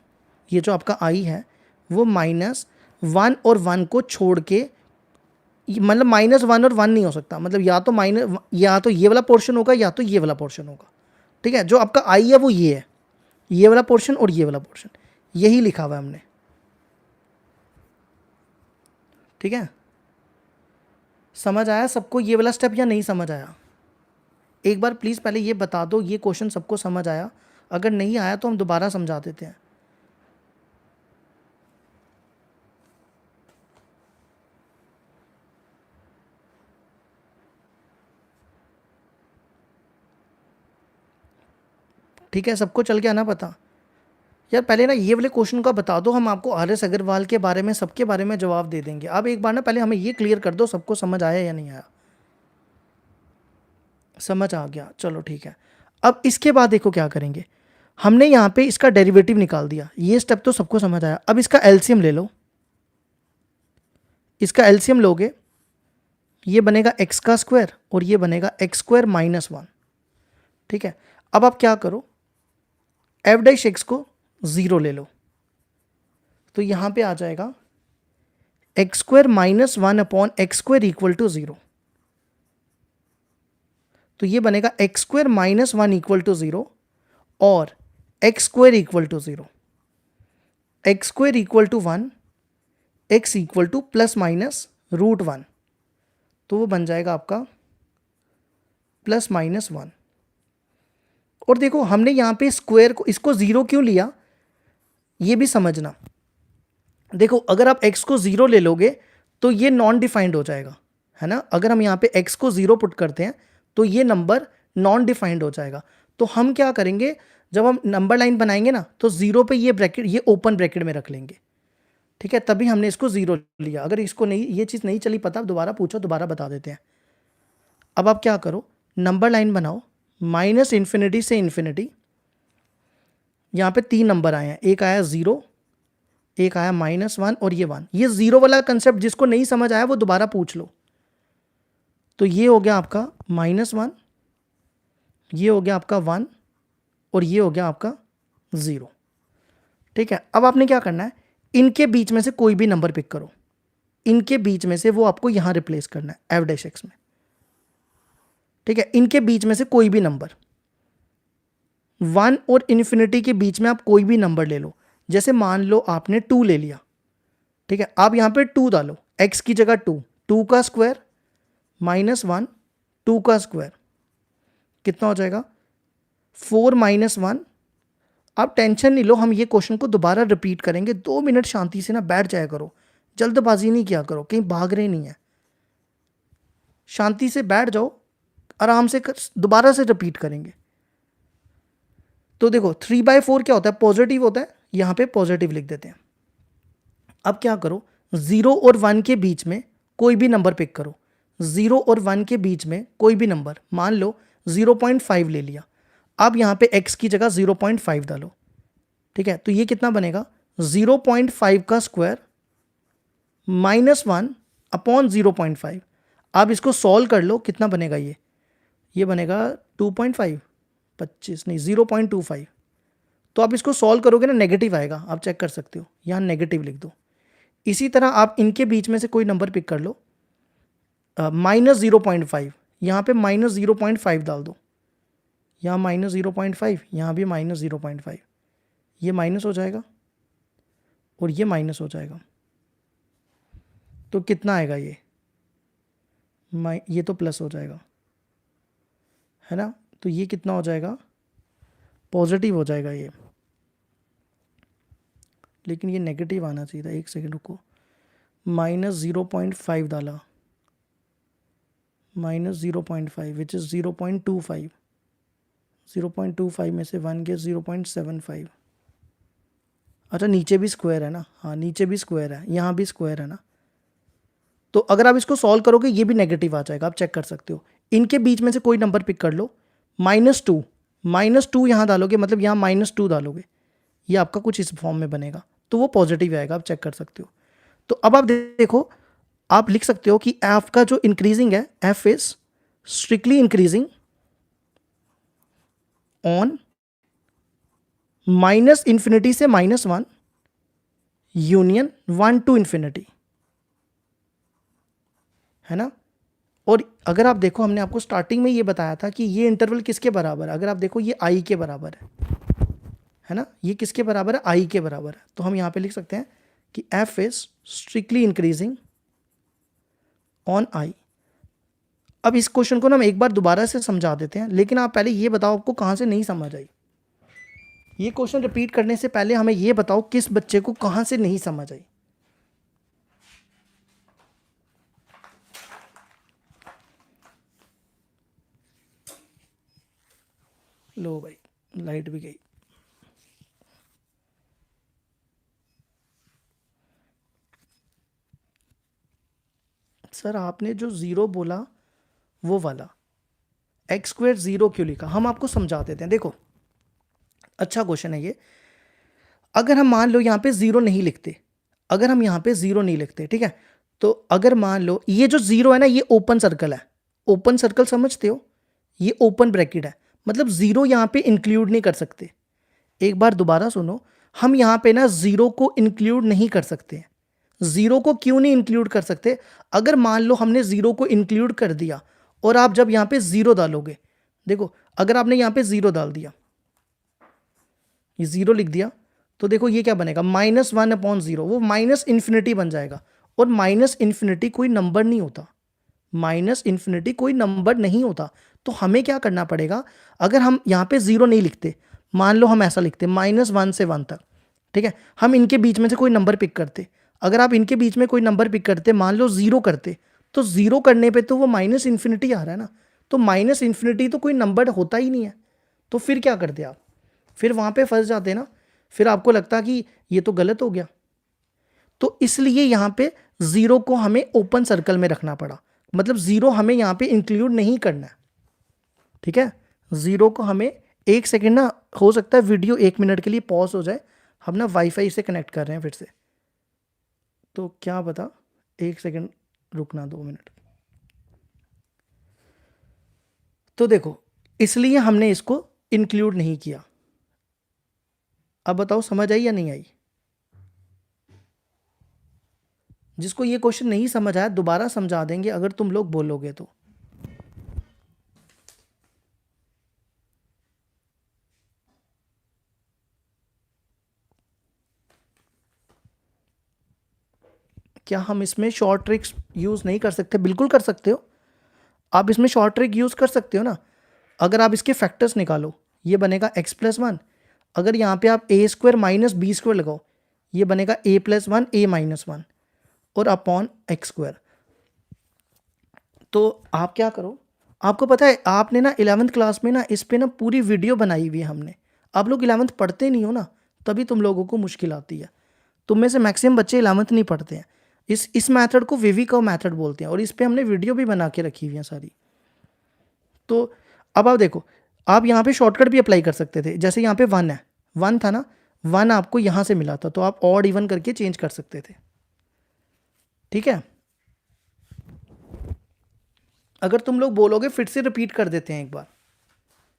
ये जो आपका आई है वो -1 और 1 को छोड़ के, मतलब -1 और 1 नहीं हो सकता। मतलब या तो ये वाला पोर्शन होगा या तो ये वाला पोर्शन होगा, ठीक है। जो आपका आई है वो ये है, ये वाला पोर्शन और ये वाला पोर्शन, यही लिखा हुआ है हमने, ठीक है। समझ आया सबको ये वाला स्टेप या नहीं समझ आया? एक बार प्लीज़ पहले ये बता दो, ये क्वेश्चन सबको समझ आया? अगर नहीं आया तो हम दोबारा समझा देते हैं। ठीक है, सबको चल गया ना पता? यार पहले ना ये वाले क्वेश्चन का बता दो, हम आपको RS अग्रवाल के बारे में, सबके बारे में जवाब दे देंगे। अब एक बार ना पहले हमें ये क्लियर कर दो, सबको समझ आया या नहीं आया? समझ आ गया, चलो ठीक है। अब इसके बाद देखो क्या करेंगे, हमने यहाँ पे इसका डेरिवेटिव निकाल दिया, ये स्टेप तो सबको समझ आया। अब इसका एलसीएम ले लो, इसका एलसीएम लोगे, ये बनेगा x² और ये बनेगा x² -1, ठीक है। अब आप क्या करो, f' को 0 ले लो, तो यहाँ पे आ जाएगा x² -1/x² = 0। तो ये बनेगा x² -1 = 0 और x² = 0, x² = 1, x = ±√1, तो वो बन जाएगा आपका +-1। और देखो हमने यहाँ पे स्क्वायर को, इसको 0 क्यों लिया ये भी समझना। देखो अगर आप x को 0 ले लोगे तो ये नॉन डिफाइंड हो जाएगा, है ना। अगर हम यहाँ पे x को 0 पुट करते हैं तो ये नंबर नॉन डिफाइंड हो जाएगा। तो हम क्या करेंगे, जब हम नंबर लाइन बनाएंगे ना तो 0 पे ये ब्रैकेट, ये ओपन ब्रैकेट में रख लेंगे, ठीक है, तभी हमने इसको 0 लिया। अगर इसको नहीं, ये चीज़ नहीं चली पता, दोबारा पूछो, दोबारा बता देते हैं। अब आप क्या करो, नंबर लाइन बनाओ -∞ से ∞। यहाँ पे 3 नंबर आए हैं, एक आया 0, एक आया -1 और ये 1। ये 0 वाला कंसेप्ट जिसको नहीं समझ आया वो दोबारा पूछ लो। तो ये हो गया आपका -1, ये हो गया आपका 1 और ये हो गया आपका 0, ठीक है। अब आपने क्या करना है, इनके बीच में से कोई भी नंबर पिक करो, इनके बीच में से वो आपको यहाँ रिप्लेस करना है f' में, ठीक है। इनके बीच में से कोई भी नंबर, 1 और ∞ के बीच में आप कोई भी नंबर ले लो। जैसे मान लो आपने 2 ले लिया, ठीक है, आप यहाँ पे 2 डालो, x की जगह 2, 2 का स्क्वायर -1, 2 का स्क्वायर कितना हो जाएगा 4 -1। आप टेंशन नहीं लो, हम ये क्वेश्चन को दोबारा रिपीट करेंगे। 2 मिनट शांति से ना बैठ जाया करो, जल्दबाजी नहीं किया करो, कहीं भाग रहे नहीं है, शांति से बैठ जाओ, आराम से दोबारा से रिपीट करेंगे। तो देखो 3/4 क्या होता है, पॉजिटिव होता है, यहाँ पे पॉजिटिव लिख देते हैं। अब क्या करो, 0 और 1 के बीच में कोई भी नंबर पिक करो, 0 और 1 के बीच में कोई भी नंबर, मान लो 0.5 ले लिया। अब यहाँ पे x की जगह 0.5 डालो, ठीक है। तो ये कितना बनेगा, 0.5 का स्क्वायर -1/0.5। आप इसको सॉल्व कर लो, कितना बनेगा ये बनेगा 2.5, 25 नहीं 0.25। तो आप इसको सॉल्व करोगे ना, नेगेटिव आएगा, आप चेक कर सकते हो, यहाँ नेगेटिव लिख दो। इसी तरह आप इनके बीच में से कोई नंबर पिक कर लो, -0.5, यहाँ पे -0.5 डाल दो, यहाँ -0.5, यहाँ भी -0.5, ये माइनस हो जाएगा और ये माइनस हो जाएगा। तो कितना आएगा ये तो प्लस हो जाएगा, है ना। तो ये कितना हो जाएगा, पॉजिटिव हो जाएगा ये, लेकिन ये नेगेटिव आना चाहिए था। एक सेकेंड रुको, -0.5 डाला, -0.5 विच इज़ 0.25, 0.25 में से 1 गया 0.75। अच्छा नीचे भी स्क्वायर है ना, हाँ नीचे भी स्क्वायर है, यहाँ भी स्क्वायर है ना। तो अगर आप इसको सॉल्व करोगे ये भी नेगेटिव आ जाएगा, आप चेक कर सकते हो। इनके बीच में से कोई नंबर पिक कर लो, -2 यहाँ डालोगे, मतलब यहाँ -2 डालोगे, ये आपका कुछ इस फॉर्म में बनेगा, तो वो पॉजिटिव आएगा, आप चेक कर सकते हो। तो अब आप देखो, आप लिख सकते हो कि एफ का जो इंक्रीजिंग है, F is strictly increasing on -∞ से -1 यूनियन 1 to ∞, है ना। और अगर आप देखो, हमने आपको स्टार्टिंग में ये बताया था कि ये इंटरवल किसके बराबर है, अगर आप देखो ये आई के बराबर है ना, ये किसके बराबर है, आई के बराबर है। तो हम यहाँ पे लिख सकते हैं कि F is strictly increasing on I. अब इस क्वेश्चन को ना हम एक बार दोबारा से समझा देते हैं, लेकिन आप पहले ये बताओ आपको कहाँ से नहीं समझ आई। ये क्वेश्चन रिपीट करने से पहले हमें ये बताओ किस बच्चे को कहाँ से नहीं समझ आई। लो भाई, लाइट भी गई। सर आपने जो ज़ीरो बोला वो वाला, x² 0 क्यों लिखा, हम आपको समझा देते हैं। देखो अच्छा क्वेश्चन है ये। अगर हम मान लो यहाँ पे 0 नहीं लिखते, अगर हम यहाँ पे 0 नहीं लिखते, ठीक है, तो अगर मान लो ये जो 0 है ना, ये ओपन सर्कल है, ओपन सर्कल समझते हो, ये ओपन ब्रैकेट है, मतलब 0 यहाँ पे इंक्लूड नहीं कर सकते। एक बार दोबारा सुनो, हम यहाँ पे ना 0 को इंक्लूड नहीं कर सकते। 0 को क्यों नहीं इंक्लूड कर सकते, अगर मान लो हमने 0 को इंक्लूड कर दिया और आप जब यहाँ पे 0 डालोगे, देखो अगर आपने यहाँ पे 0 डाल दिया, ये 0 लिख दिया, तो देखो ये क्या बनेगा, -1/0, वो -∞ बन जाएगा। और -∞ कोई नंबर नहीं होता, -∞ कोई नंबर नहीं होता। तो हमें क्या करना पड़ेगा, अगर हम यहाँ पे 0 नहीं लिखते, मान लो हम ऐसा लिखते -1 से 1 तक, ठीक है, हम इनके बीच में से कोई नंबर पिक करते। अगर आप इनके बीच में कोई नंबर पिक करते, मान लो 0 करते, तो 0 करने पे तो वो -∞ आ रहा है ना, तो -∞ तो कोई नंबर होता ही नहीं है। तो फिर क्या करते आप, फिर वहाँ पे फंस जाते ना, फिर आपको लगता कि ये तो गलत हो गया। तो इसलिए यहाँ पे 0 को हमें ओपन सर्कल में रखना पड़ा, मतलब 0 हमें यहाँ पे इंक्लूड नहीं करना है, ठीक है। 0 को हमें, एक सेकेंड ना, हो सकता है वीडियो 1 मिनट के लिए पॉज हो जाए, हम ना वाईफाई से कनेक्ट कर रहे हैं फिर से, तो क्या पता, 1 सेकेंड रुकना, 2 मिनट। तो देखो इसलिए हमने इसको इंक्लूड नहीं किया। अब बताओ समझ आई या नहीं आई। जिसको ये क्वेश्चन नहीं समझ आया दोबारा समझा देंगे अगर तुम लोग बोलोगे तो। क्या हम इसमें शॉर्ट ट्रिक्स यूज़ नहीं कर सकते, बिल्कुल कर सकते हो, आप इसमें शॉर्ट ट्रिक यूज़ कर सकते हो ना। अगर आप इसके फैक्टर्स निकालो, ये बनेगा x+1, अगर यहाँ पे आप a² - b² लगाओ, ये बनेगा a+1 a-1 और अपॉन x²। तो आप क्या करो, आपको पता है आपने ना 11th क्लास में ना इस पे ना पूरी वीडियो बनाई हुई है हमने। आप लोग 11th पढ़ते नहीं हो ना, तभी तुम लोगों को मुश्किल आती है। तुम में से मैक्सिमम बच्चे 11th नहीं पढ़ते हैं। इस मेथड को विविकर्व मेथड बोलते हैं और इस पे हमने वीडियो भी बना के रखी हुई है सारी। तो अब आप देखो, आप यहाँ पे शॉर्टकट भी अप्लाई कर सकते थे, जैसे यहाँ पे 1 है, 1 था ना, 1 आपको यहाँ से मिला था, तो आप ऑड इवन करके चेंज कर सकते थे। ठीक है, अगर तुम लोग बोलोगे फिर से रिपीट कर देते हैं एक बार,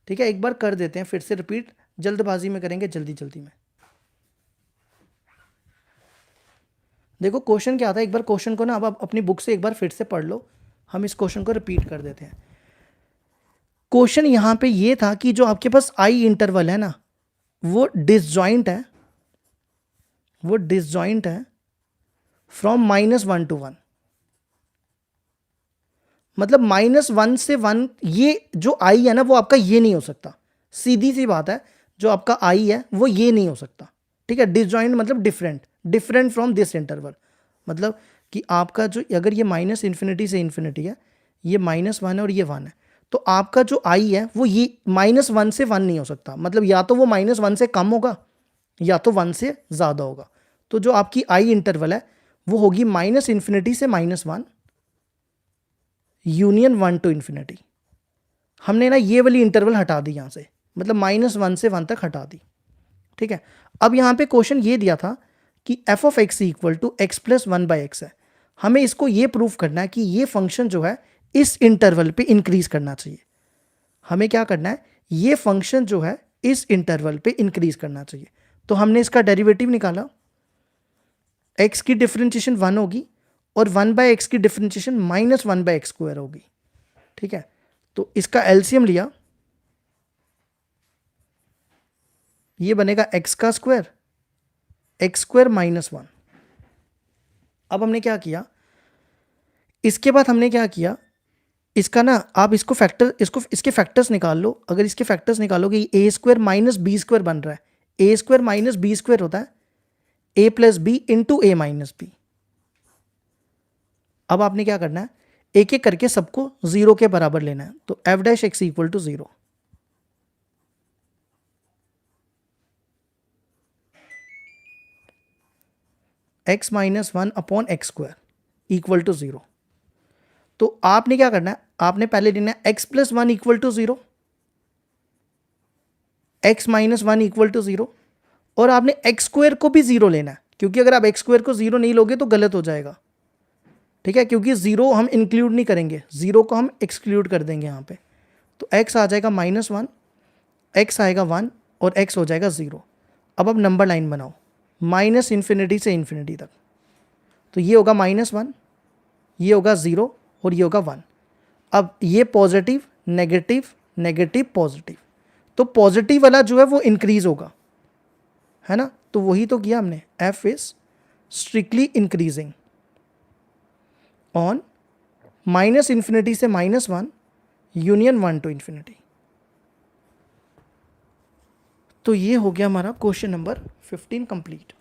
ठीक है, एक बार कर देते हैं फिर से रिपीट, जल्दबाजी में करेंगे, जल्दी जल्दी में। देखो क्वेश्चन क्या आता है, एक बार क्वेश्चन को ना अब आप अपनी बुक से एक बार फिर से पढ़ लो, हम इस क्वेश्चन को रिपीट कर देते हैं। क्वेश्चन यहां पे ये था कि जो आपके पास आई इंटरवल है ना, वो डिसजॉइंट है, वो डिसजॉइंट है फ्रॉम -1 to 1। मतलब -1 से 1, ये जो आई है ना वो आपका ये नहीं हो सकता, सीधी सी बात है, जो आपका आई है वो ये नहीं हो सकता, ठीक है। डिसजॉइंट मतलब different, different from this interval, मतलब कि आपका जो, अगर ये -∞ से इन्फिनिटी है, ये -1 है और ये 1 है, तो आपका जो आई है वो ये -1 से 1 नहीं हो सकता, मतलब या तो वो -1 से कम होगा या तो 1 से ज़्यादा होगा। तो जो आपकी आई इंटरवल है वो होगी -∞ से -1 यूनियन 1 to ∞। हमने ना ये वाली इंटरवल हटा दी यहाँ से, मतलब -1 से 1 तक हटा दी, ठीक है। अब यहाँ पे क्वेश्चन ये दिया था कि f of x equal to x plus 1/x है, हमें इसको ये प्रूफ करना है कि ये फंक्शन जो है इस इंटरवल पे इंक्रीज करना चाहिए। हमें क्या करना है, ये फंक्शन जो है इस इंटरवल पे इंक्रीज करना चाहिए। तो हमने इसका डेरिवेटिव निकाला, x की डिफरेंशिएशन 1 होगी और 1/x की डिफरेंशिएशन -1/x² होगी, ठीक है। तो इसका एलसीएम लिया, ये बनेगा x का स्क्वायर, x² -1। अब हमने क्या किया, इसके बाद हमने क्या किया, इसका ना आप इसको फैक्टर, इसके फैक्टर्स निकाल लो। अगर इसके फैक्टर्स निकालोगे, a² - b² बन रहा है, a² - b² होता है a plus B into a minus B. अब आपने क्या करना है, एक एक करके सबको 0 के बराबर लेना है। तो f' equal to 0, x - 1 upon x² equal to 0। तो आपने क्या करना है, आपने पहले लेना है x plus 1 equal to 0, x - 1 equal to 0, और आपने x² को भी 0 लेना है, क्योंकि अगर आप x² को 0 नहीं लोगे तो गलत हो जाएगा, ठीक है, क्योंकि 0 हम इंक्लूड नहीं करेंगे, 0 को हम एक्सक्लूड कर देंगे यहाँ पे। तो x आ जाएगा -1, x आएगा 1 और x हो जाएगा 0। अब आप नंबर लाइन बनाओ -∞ से इन्फिनिटी तक। तो ये होगा -1, ये होगा 0 और ये होगा 1। अब ये पॉजिटिव नेगेटिव नेगेटिव पॉजिटिव, तो पॉजिटिव वाला जो है वो इंक्रीज होगा, है ना। तो वही तो किया हमने, f is strictly increasing on -∞ से -1 यूनियन 1 to ∞। तो ये हो गया हमारा क्वेश्चन नंबर 15 कंप्लीट।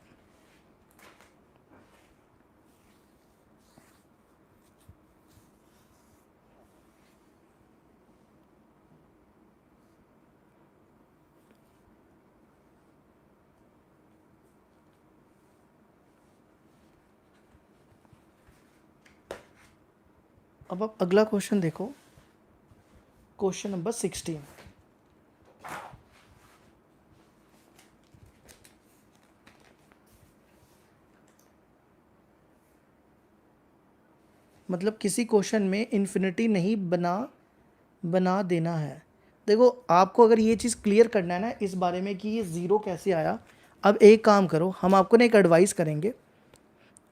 अब आप अगला क्वेश्चन देखो, क्वेश्चन नंबर 16। मतलब किसी क्वेश्चन में इन्फिनिटी नहीं बना देना है। देखो आपको अगर ये चीज़ क्लियर करना है ना इस बारे में कि ये ज़ीरो कैसे आया, अब एक काम करो, हम आपको ना एक एडवाइस करेंगे।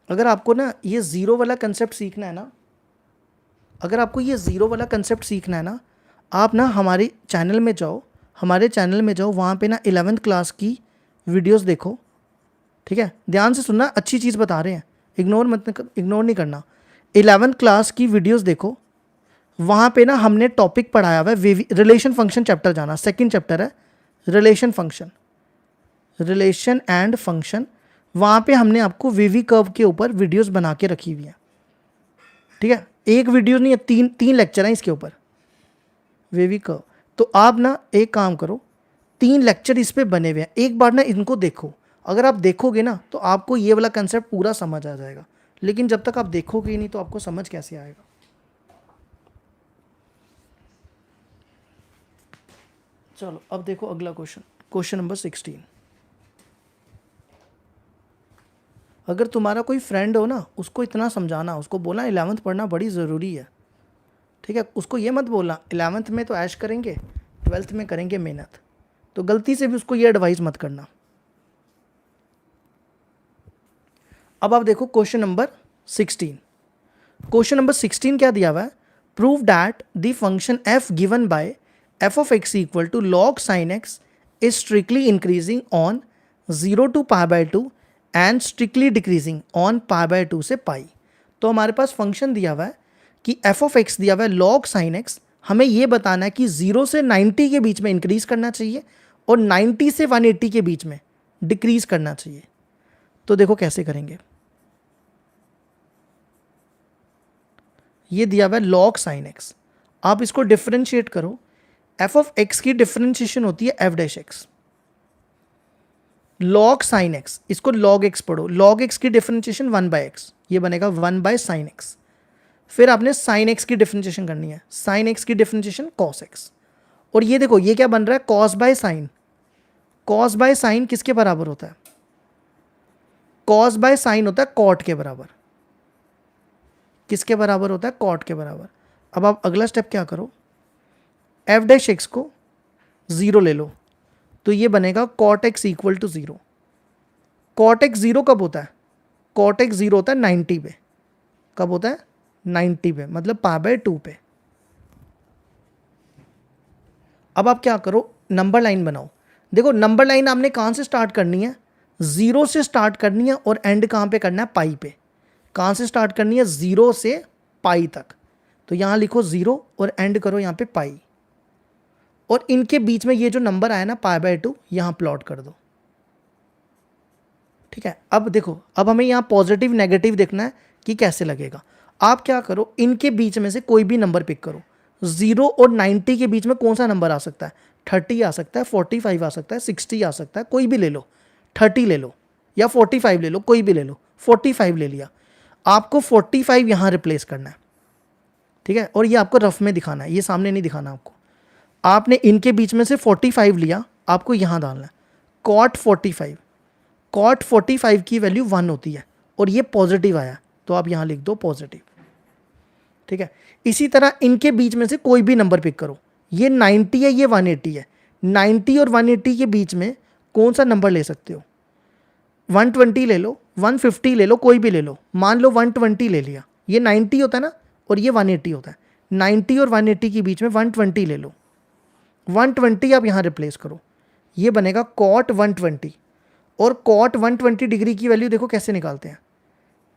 अगर आपको ना ये ज़ीरो वाला कंसेप्ट सीखना है ना, अगर आपको ये ज़ीरो वाला कंसेप्ट सीखना है ना, आप ना हमारे चैनल में जाओ, वहाँ पे ना 11th क्लास की वीडियोस देखो, ठीक है। ध्यान से सुनना, अच्छी चीज़ बता रहे हैं, इग्नोर नहीं करना। 11th क्लास की वीडियोस देखो, वहाँ पे ना हमने टॉपिक पढ़ाया हुआ है, रिलेशन फंक्शन चैप्टर जाना, सेकंड चैप्टर है रिलेशन एंड फंक्शन। वहाँ पे हमने आपको वेवी कर्व के ऊपर वीडियोस बना के रखी हुई है, ठीक है। एक वीडियो नहीं है, तीन लेक्चर हैं इसके ऊपर, वेवी कर्व। तो आप ना एक काम करो, 3 लेक्चर इस पे बने हुए हैं, एक बार ना इनको देखो। अगर आप देखोगे ना तो आपको ये वाला कंसेप्ट पूरा समझ आ जाएगा, लेकिन जब तक आप देखोगे ही नहीं तो आपको समझ कैसे आएगा। चलो अब देखो अगला क्वेश्चन, क्वेश्चन नंबर 16। अगर तुम्हारा कोई फ्रेंड हो ना, उसको इतना समझाना, उसको बोलना 11th पढ़ना बड़ी ज़रूरी है, ठीक है। उसको ये मत बोलना 11th में तो ऐश करेंगे, 12th में करेंगे मेहनत। तो गलती से भी उसको ये एडवाइस मत करना। अब आप देखो क्वेश्चन नंबर 16। क्वेश्चन नंबर 16 क्या दिया हुआ है? Prove that the function F given by F of x equal to log sine x is strictly increasing on 0 to π/2 and strictly decreasing on π/2 से पाई। तो हमारे पास फंक्शन दिया हुआ है कि एफ ऑफ एक्स दिया हुआ है लॉग साइन एक्स, हमें ये बताना है कि 0 से 90 के बीच में इंक्रीज करना चाहिए और 90 से 180 के बीच में डिक्रीज करना चाहिए। तो देखो कैसे करेंगे। ये दिया हुआ है लॉग साइन एक्स, आप इसको डिफरेंशिएट करो। एफ ऑफ एक्स की डिफरेंशिएशन होती है F dash x. Log sine x, इसको लॉग एक्स पढ़ो, लॉग एक्स की डिफरेंशिएशन 1/x, ये बनेगा 1/sin x। फिर आपने साइन एक्स की डिफरेंशिएशन करनी है, साइन एक्स की डिफरेंशिएशन कॉस एक्स। और ये देखो ये क्या बन रहा है, cos by sine. Cos by sine किसके बराबर होता है? कॉस बाय साइन होता है कॉट के बराबर। किसके बराबर होता है? कॉट के बराबर। अब आप अगला स्टेप क्या करो, एफ डैश एक्स को 0 ले लो, तो ये बनेगा cot X equal to 0। Cot X 0 कब होता है? कॉट एक्स 0 होता है 90 पे। कब होता है? 90 पे, मतलब π/2 पे। अब आप क्या करो, नंबर लाइन बनाओ। देखो नंबर लाइन आपने कहाँ से स्टार्ट करनी है? 0 से स्टार्ट करनी है और एंड कहाँ पे करना है? पाई पे। कहाँ से स्टार्ट करनी है? 0 से पाई तक। तो यहाँ लिखो 0 और एंड करो यहाँ पे पाई। और इनके बीच में ये जो नंबर आया ना π/2, यहाँ प्लॉट कर दो, ठीक है। अब देखो, अब हमें यहाँ पॉजिटिव नेगेटिव देखना है कि कैसे लगेगा। आप क्या करो, इनके बीच में से कोई भी नंबर पिक करो। 0 और 90 के बीच में कौन सा नंबर आ सकता है? 30 आ सकता है, 45 आ सकता है, 60 आ सकता है, कोई भी ले लो। 30 ले लो या 45 ले लो, कोई भी ले लो। 45 ले लिया, आपको 45 यहाँ रिप्लेस करना है, ठीक है। और ये आपको रफ में दिखाना है, ये सामने नहीं दिखाना आपको। आपने इनके बीच में से 45 लिया, आपको यहाँ डालना है कॉट 45। कॉट 45 की वैल्यू 1 होती है और ये पॉजिटिव आया, तो आप यहाँ लिख दो पॉजिटिव, ठीक है। इसी तरह इनके बीच में से कोई भी नंबर पिक करो। ये 90 है, ये 180 है। 90 और 180 के बीच में कौन सा नंबर ले सकते हो? 120 ले लो, 150 ले लो, कोई भी ले लो। मान लो 120 ले लिया, ये 90 होता है ना और ये 180 होता है। 90 और 180 के बीच में 120 ले लो। 120 आप यहाँ रिप्लेस करो, ये बनेगा कॉट 120। और कॉट 120 डिग्री की वैल्यू देखो कैसे निकालते हैं।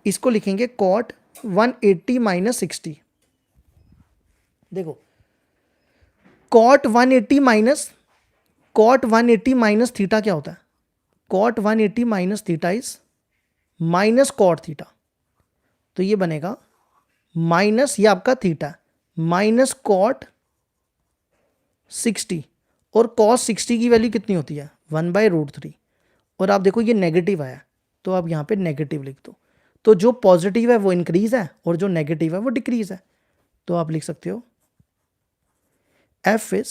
इसको लिखेंगे कॉट 180 माइनस 60। देखो कॉट 180 माइनस थीटा क्या होता है? Cot 180 minus theta is minus cot theta. तो ये बनेगा माइनस, ये आपका थीटा माइनस कॉट 60। और कॉस 60 की वैल्यू कितनी होती है? 1/√3। और आप देखो ये नेगेटिव आया, तो आप यहाँ पे नेगेटिव लिख दो। तो जो पॉजिटिव है वो इंक्रीज है और जो नेगेटिव है वो डिक्रीज है। तो आप लिख सकते हो f is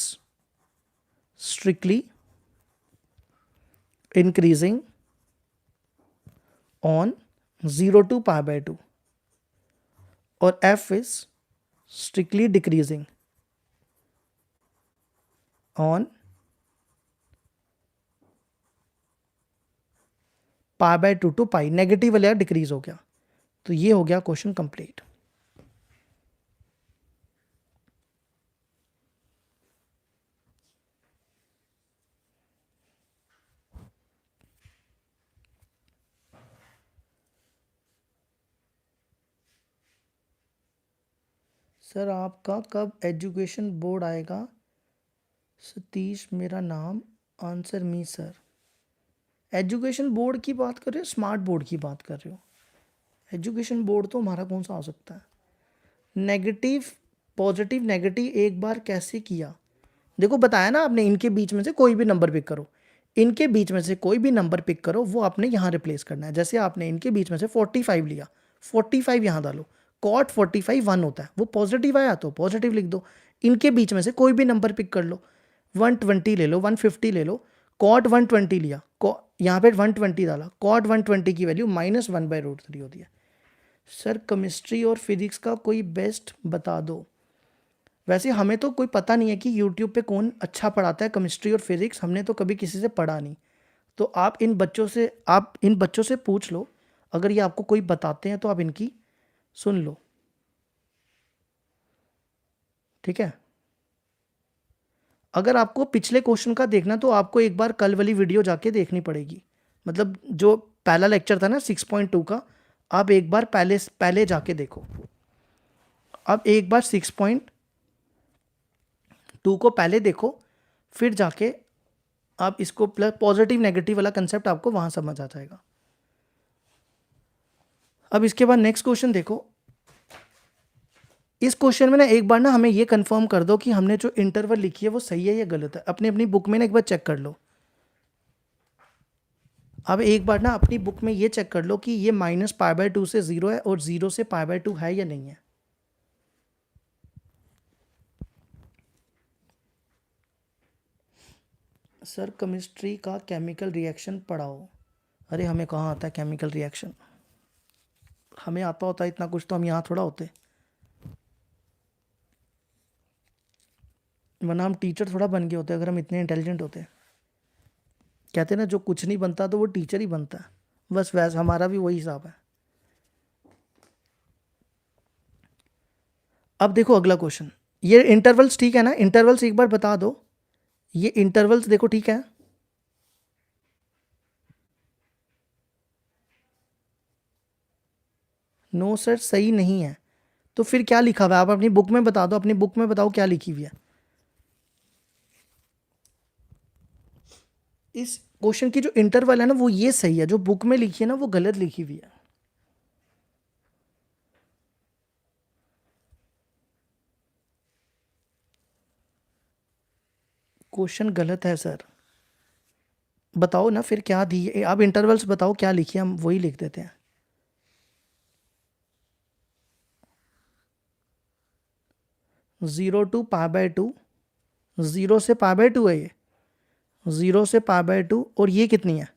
strictly increasing on 0 to π/2 और f is strictly decreasing on π/2 to pi. Negative वाला डिक्रीज हो गया। तो ये हो गया क्वेश्चन कंप्लीट। सर आपका कब एजुकेशन बोर्ड आएगा? सतीश मेरा नाम, answer me sir. Education board की बात कर रहे हो, स्मार्ट बोर्ड की बात कर रहे हो? एजुकेशन बोर्ड तो हमारा कौन सा आ सकता है? नेगेटिव पॉजिटिव नेगेटिव एक बार कैसे किया? देखो बताया ना आपने, इनके बीच में से कोई भी नंबर पिक करो। इनके बीच में से कोई भी नंबर पिक करो, वो आपने यहाँ रिप्लेस करना है। जैसे आपने इनके बीच में से 45 लिया, 45 यहाँ डालो। कॉट 45 1 होता है, वो पॉजिटिव आया तो पॉजिटिव लिख दो। इनके बीच में से कोई भी नंबर पिक कर लो, 120 ले लो, 150 ले लो। कॉट 120 लिया, यहाँ पे 120 डाला, कॉट 120 की वैल्यू -1/√3 होती है। सर केमिस्ट्री और फिजिक्स का कोई बेस्ट बता दो। वैसे हमें तो कोई पता नहीं है कि यूट्यूब पे कौन अच्छा पढ़ाता है केमिस्ट्री और फिजिक्स, हमने तो कभी किसी से पढ़ा नहीं। तो आप इन बच्चों से पूछ लो, अगर ये आपको कोई बताते हैं तो आप इनकी सुन लो, ठीक है। अगर आपको पिछले क्वेश्चन का देखना तो आपको एक बार कल वाली वीडियो जाके देखनी पड़ेगी, मतलब जो पहला लेक्चर था ना 6.2 का, आप एक बार पहले जाके देखो। अब एक बार 6.2 को पहले देखो, फिर जाके आप इसको प्लस पॉजिटिव नेगेटिव वाला कंसेप्ट आपको वहां समझ आ जाएगा। अब इसके बाद नेक्स्ट क्वेश्चन देखो। इस क्वेश्चन में ना एक बार ना हमें ये कंफर्म कर दो कि हमने जो इंटरवल लिखी है वो सही है या गलत है। अपनी अपनी बुक में ना एक बार चेक कर लो। अब एक बार ना अपनी बुक में ये चेक कर लो कि ये -π/2 से 0 है और 0 से π/2 है या नहीं है। सर केमिस्ट्री का केमिकल रिएक्शन पढ़ाओ। अरे हमें कहाँ आता है केमिकल रिएक्शन, हमें आता होता इतना कुछ तो हम यहाँ थोड़ा होते, वरना हम टीचर थोड़ा बन गए होते अगर हम इतने इंटेलिजेंट होते। कहते ना जो कुछ नहीं बनता तो वो टीचर ही बनता है, बस वैसे हमारा भी वही हिसाब है। अब देखो अगला क्वेश्चन, ये इंटरवल्स ठीक है ना, इंटरवल्स एक बार बता दो, ये इंटरवल्स देखो ठीक है। नो सर सही नहीं है, तो फिर क्या लिखा हुआ है आप अपनी बुक में बता दो, अपनी बुक में बताओ क्या लिखी हुई है। इस क्वेश्चन की जो इंटरवल है ना वो ये सही है, जो बुक में लिखी है ना वो गलत लिखी हुई है। क्वेश्चन गलत है सर, बताओ ना फिर क्या दी है, आप इंटरवल्स बताओ क्या लिखी है, हम वही लिख देते हैं। 0 to π/2, 0 से π/2 है ये, 0 से π/2, और ये कितनी है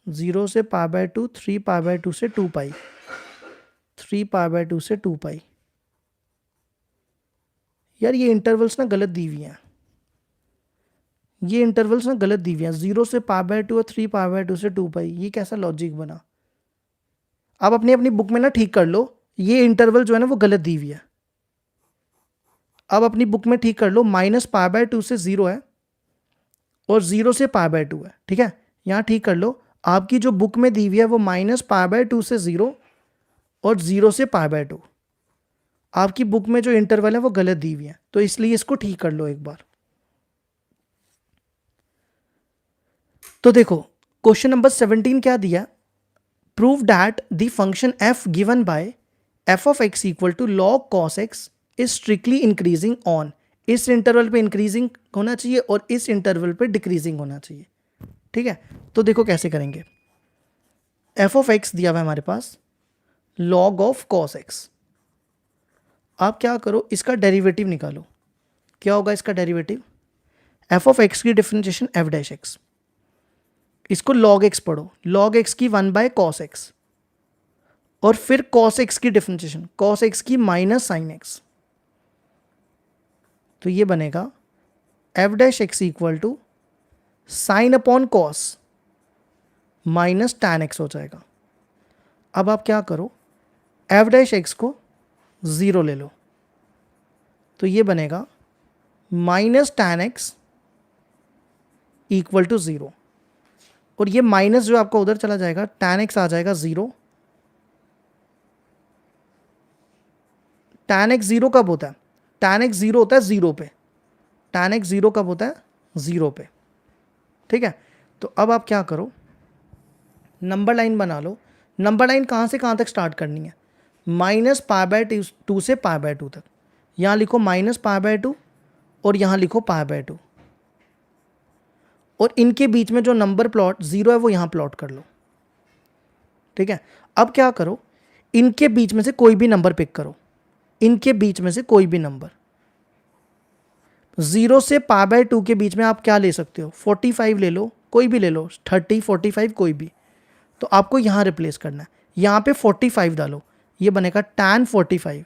0 से π/2, 3π/2 से 2π, 3π/2 से 2π। यार ये इंटरवल्स ना गलत दी हुई हैं, ये इंटरवल्स ना गलत दी हुई हैं, 0 से π/2 और 3π/2 से 2π, ये कैसा लॉजिक बना। आप अपनी अपनी बुक में ना ठीक कर लो, ये इंटरवल जो है ना वो गलत दी हुई है। अब अपनी बुक में ठीक कर लो, -π/2 से 0 है और 0 से π/2 है, ठीक है। यहाँ ठीक कर लो, आपकी जो बुक में दी हुई है वो -π/2 से 0 और 0 से π/2, आपकी बुक में जो इंटरवल है वो गलत दी हुई है, तो इसलिए इसको ठीक कर लो एक बार। तो देखो क्वेश्चन नंबर 17 क्या दिया, prove that the function f given by f of x equal to log cos x is strictly increasing on, इस इंटरवल पे इंक्रीजिंग होना चाहिए और इस इंटरवल पे डिक्रीजिंग होना चाहिए, ठीक है। तो देखो कैसे करेंगे, f ऑफ x दिया हुआ है हमारे पास, log ऑफ cos x, आप क्या करो इसका डेरिवेटिव निकालो। क्या होगा इसका डेरिवेटिव, f ऑफ x की डिफरेंशिएशन f डैश x, इसको log x पढ़ो, log x की 1/cos x, और फिर cos x की डिफरेंशिएशन cos x की माइनस साइन x, तो ये बनेगा f dash x equal to sine upon cos minus tan X हो जाएगा। अब आप क्या करो, f डैश x को 0 ले लो, तो ये बनेगा minus tan X equal to 0, और ये माइनस जो आपका उधर चला जाएगा, टैन एक्स आ जाएगा 0। टैन एक्स 0 कब होता है, टैन एक्स 0 होता है 0 पे, टैन एक्स 0 कब होता है 0 पे, ठीक है। तो अब आप क्या करो, नंबर लाइन बना लो। नंबर लाइन कहाँ से कहाँ तक स्टार्ट करनी है, -π/2 से π/2 तक। यहाँ लिखो -π/2 और यहाँ लिखो π/2, और इनके बीच में जो नंबर प्लॉट 0 है वो यहाँ प्लॉट कर लो, ठीक है। अब क्या करो, इनके बीच में से कोई भी नंबर पिक करो, इनके बीच में से कोई भी नंबर, 0 से π/2 के बीच में आप क्या ले सकते हो, 45 ले लो, कोई भी ले लो, 30, 45 कोई भी। तो आपको यहाँ रिप्लेस करना है, यहाँ पे 45 डालो, ये बनेगा tan 45।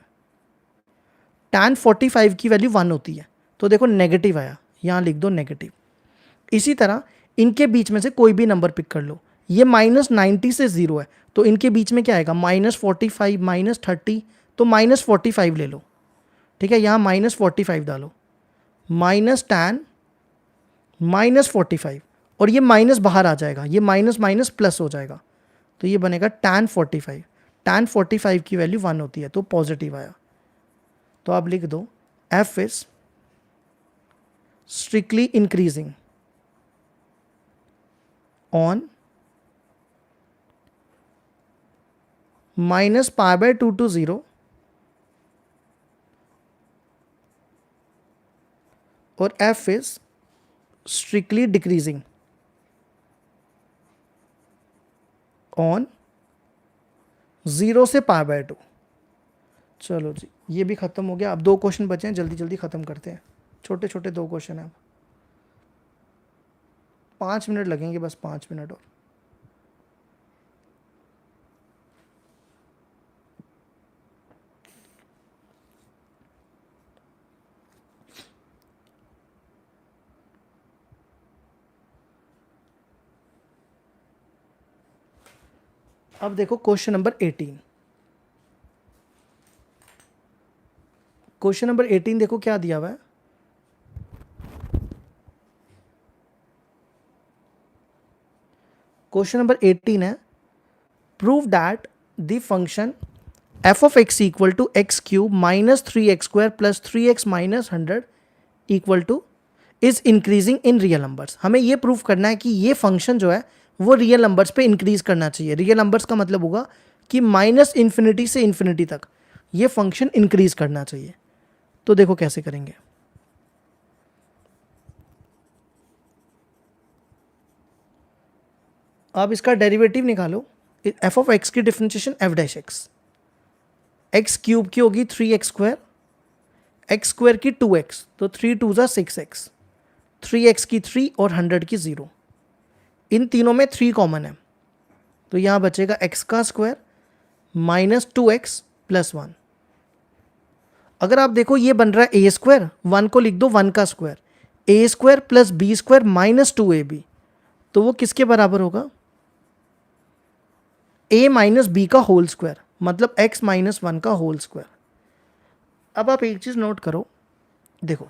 tan 45 की वैल्यू 1 होती है, तो देखो नेगेटिव आया, यहाँ लिख दो नेगेटिव। इसी तरह इनके बीच में से कोई भी नंबर पिक कर लो, ये -90 से 0 है, तो इनके बीच में क्या आएगा, -45 -30, तो -45 ले लो, ठीक है, यहाँ -45 डालो, माइनस tan -45, और ये माइनस बाहर आ जाएगा, ये माइनस माइनस प्लस हो जाएगा, तो ये बनेगा tan 45। tan 45 की वैल्यू 1 होती है, तो पॉजिटिव आया। तो आप लिख दो f is strictly increasing on -π/2 to 0 और f is strictly decreasing on 0 से π/2। चलो जी, ये भी खत्म हो गया। अब 2 क्वेश्चन बचे हैं, जल्दी जल्दी खत्म करते हैं, छोटे छोटे 2 क्वेश्चन हैं। अब 5 मिनट लगेंगे, बस 5 मिनट और। अब देखो क्वेश्चन नंबर 18। क्वेश्चन नंबर 18 देखो क्या दिया हुआ है। क्वेश्चन नंबर 18 है, prove that the function f of x equal to X cube minus 3x² plus 3x minus 100 equal to is increasing in real numbers. हमें ये प्रूव करना है कि ये फंक्शन जो है वो रियल नंबर्स पे इंक्रीज करना चाहिए। रियल नंबर्स का मतलब होगा कि -∞ से इन्फिनिटी तक ये फंक्शन इंक्रीज करना चाहिए। तो देखो कैसे करेंगे। अब इसका डेरिवेटिव निकालो। f ऑफ x की differentiation f dash x, x cube की होगी 3x², एक्स स्क्वायर की 2x, तो 3 2 ज़ा 6x, 3x की 3 और 100 की 0। इन तीनों में 3 कॉमन है, तो यहाँ बचेगा x का स्क्वायर माइनस 2x प्लस 1। अगर आप देखो ये बन रहा है a², 1 को लिख दो 1 का square, a² plus b² minus 2ab, तो वो किसके बराबर होगा, a माइनस बी का होल स्क्वायर, मतलब x माइनस 1 का होल स्क्वायर। अब आप एक चीज नोट करो, देखो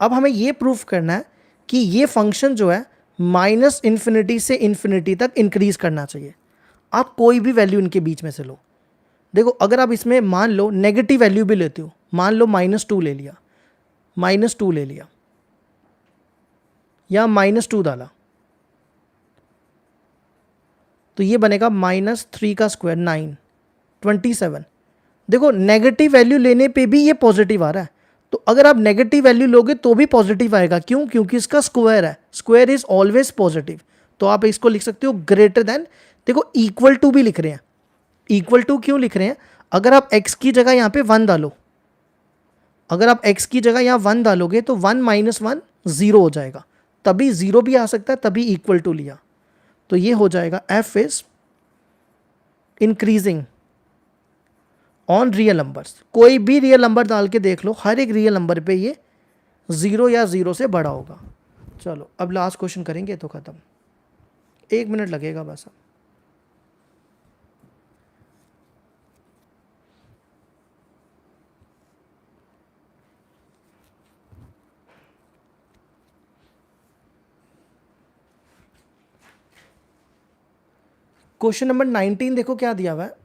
अब हमें ये प्रूफ करना है कि ये फंक्शन जो है -∞ से इन्फिनिटी तक इंक्रीज करना चाहिए। आप कोई भी वैल्यू इनके बीच में से लो। देखो अगर आप इसमें मान लो नेगेटिव वैल्यू भी लेते हो, मान लो -2 ले लिया, -2 ले लिया या -2 डाला, तो ये बनेगा -3 का स्क्वायर 9 27। देखो नेगेटिव वैल्यू लेने पे भी ये पॉजिटिव आ रहा है, तो अगर आप नेगेटिव वैल्यू लोगे तो भी पॉजिटिव आएगा। क्यों? क्योंकि इसका स्क्वायर है, स्क्वायर इज ऑलवेज पॉजिटिव। तो आप इसको लिख सकते हो ग्रेटर देन, देखो इक्वल टू भी लिख रहे हैं। इक्वल टू क्यों लिख रहे हैं? अगर आप x की जगह यहाँ पे 1 डालो, अगर आप x की जगह यहाँ 1 डालोगे तो 1 माइनस 1 0 हो जाएगा, तभी 0 भी आ सकता है, तभी इक्वल टू लिया। तो ये हो जाएगा f is increasing on real numbers. कोई भी रियल नंबर डाल के देख लो, हर एक रियल नंबर पे ये 0 या 0 से बड़ा होगा। चलो अब लास्ट क्वेश्चन करेंगे तो ख़त्म, 1 मिनट लगेगा बस। अब क्वेश्चन नंबर 19 देखो क्या दिया हुआ है।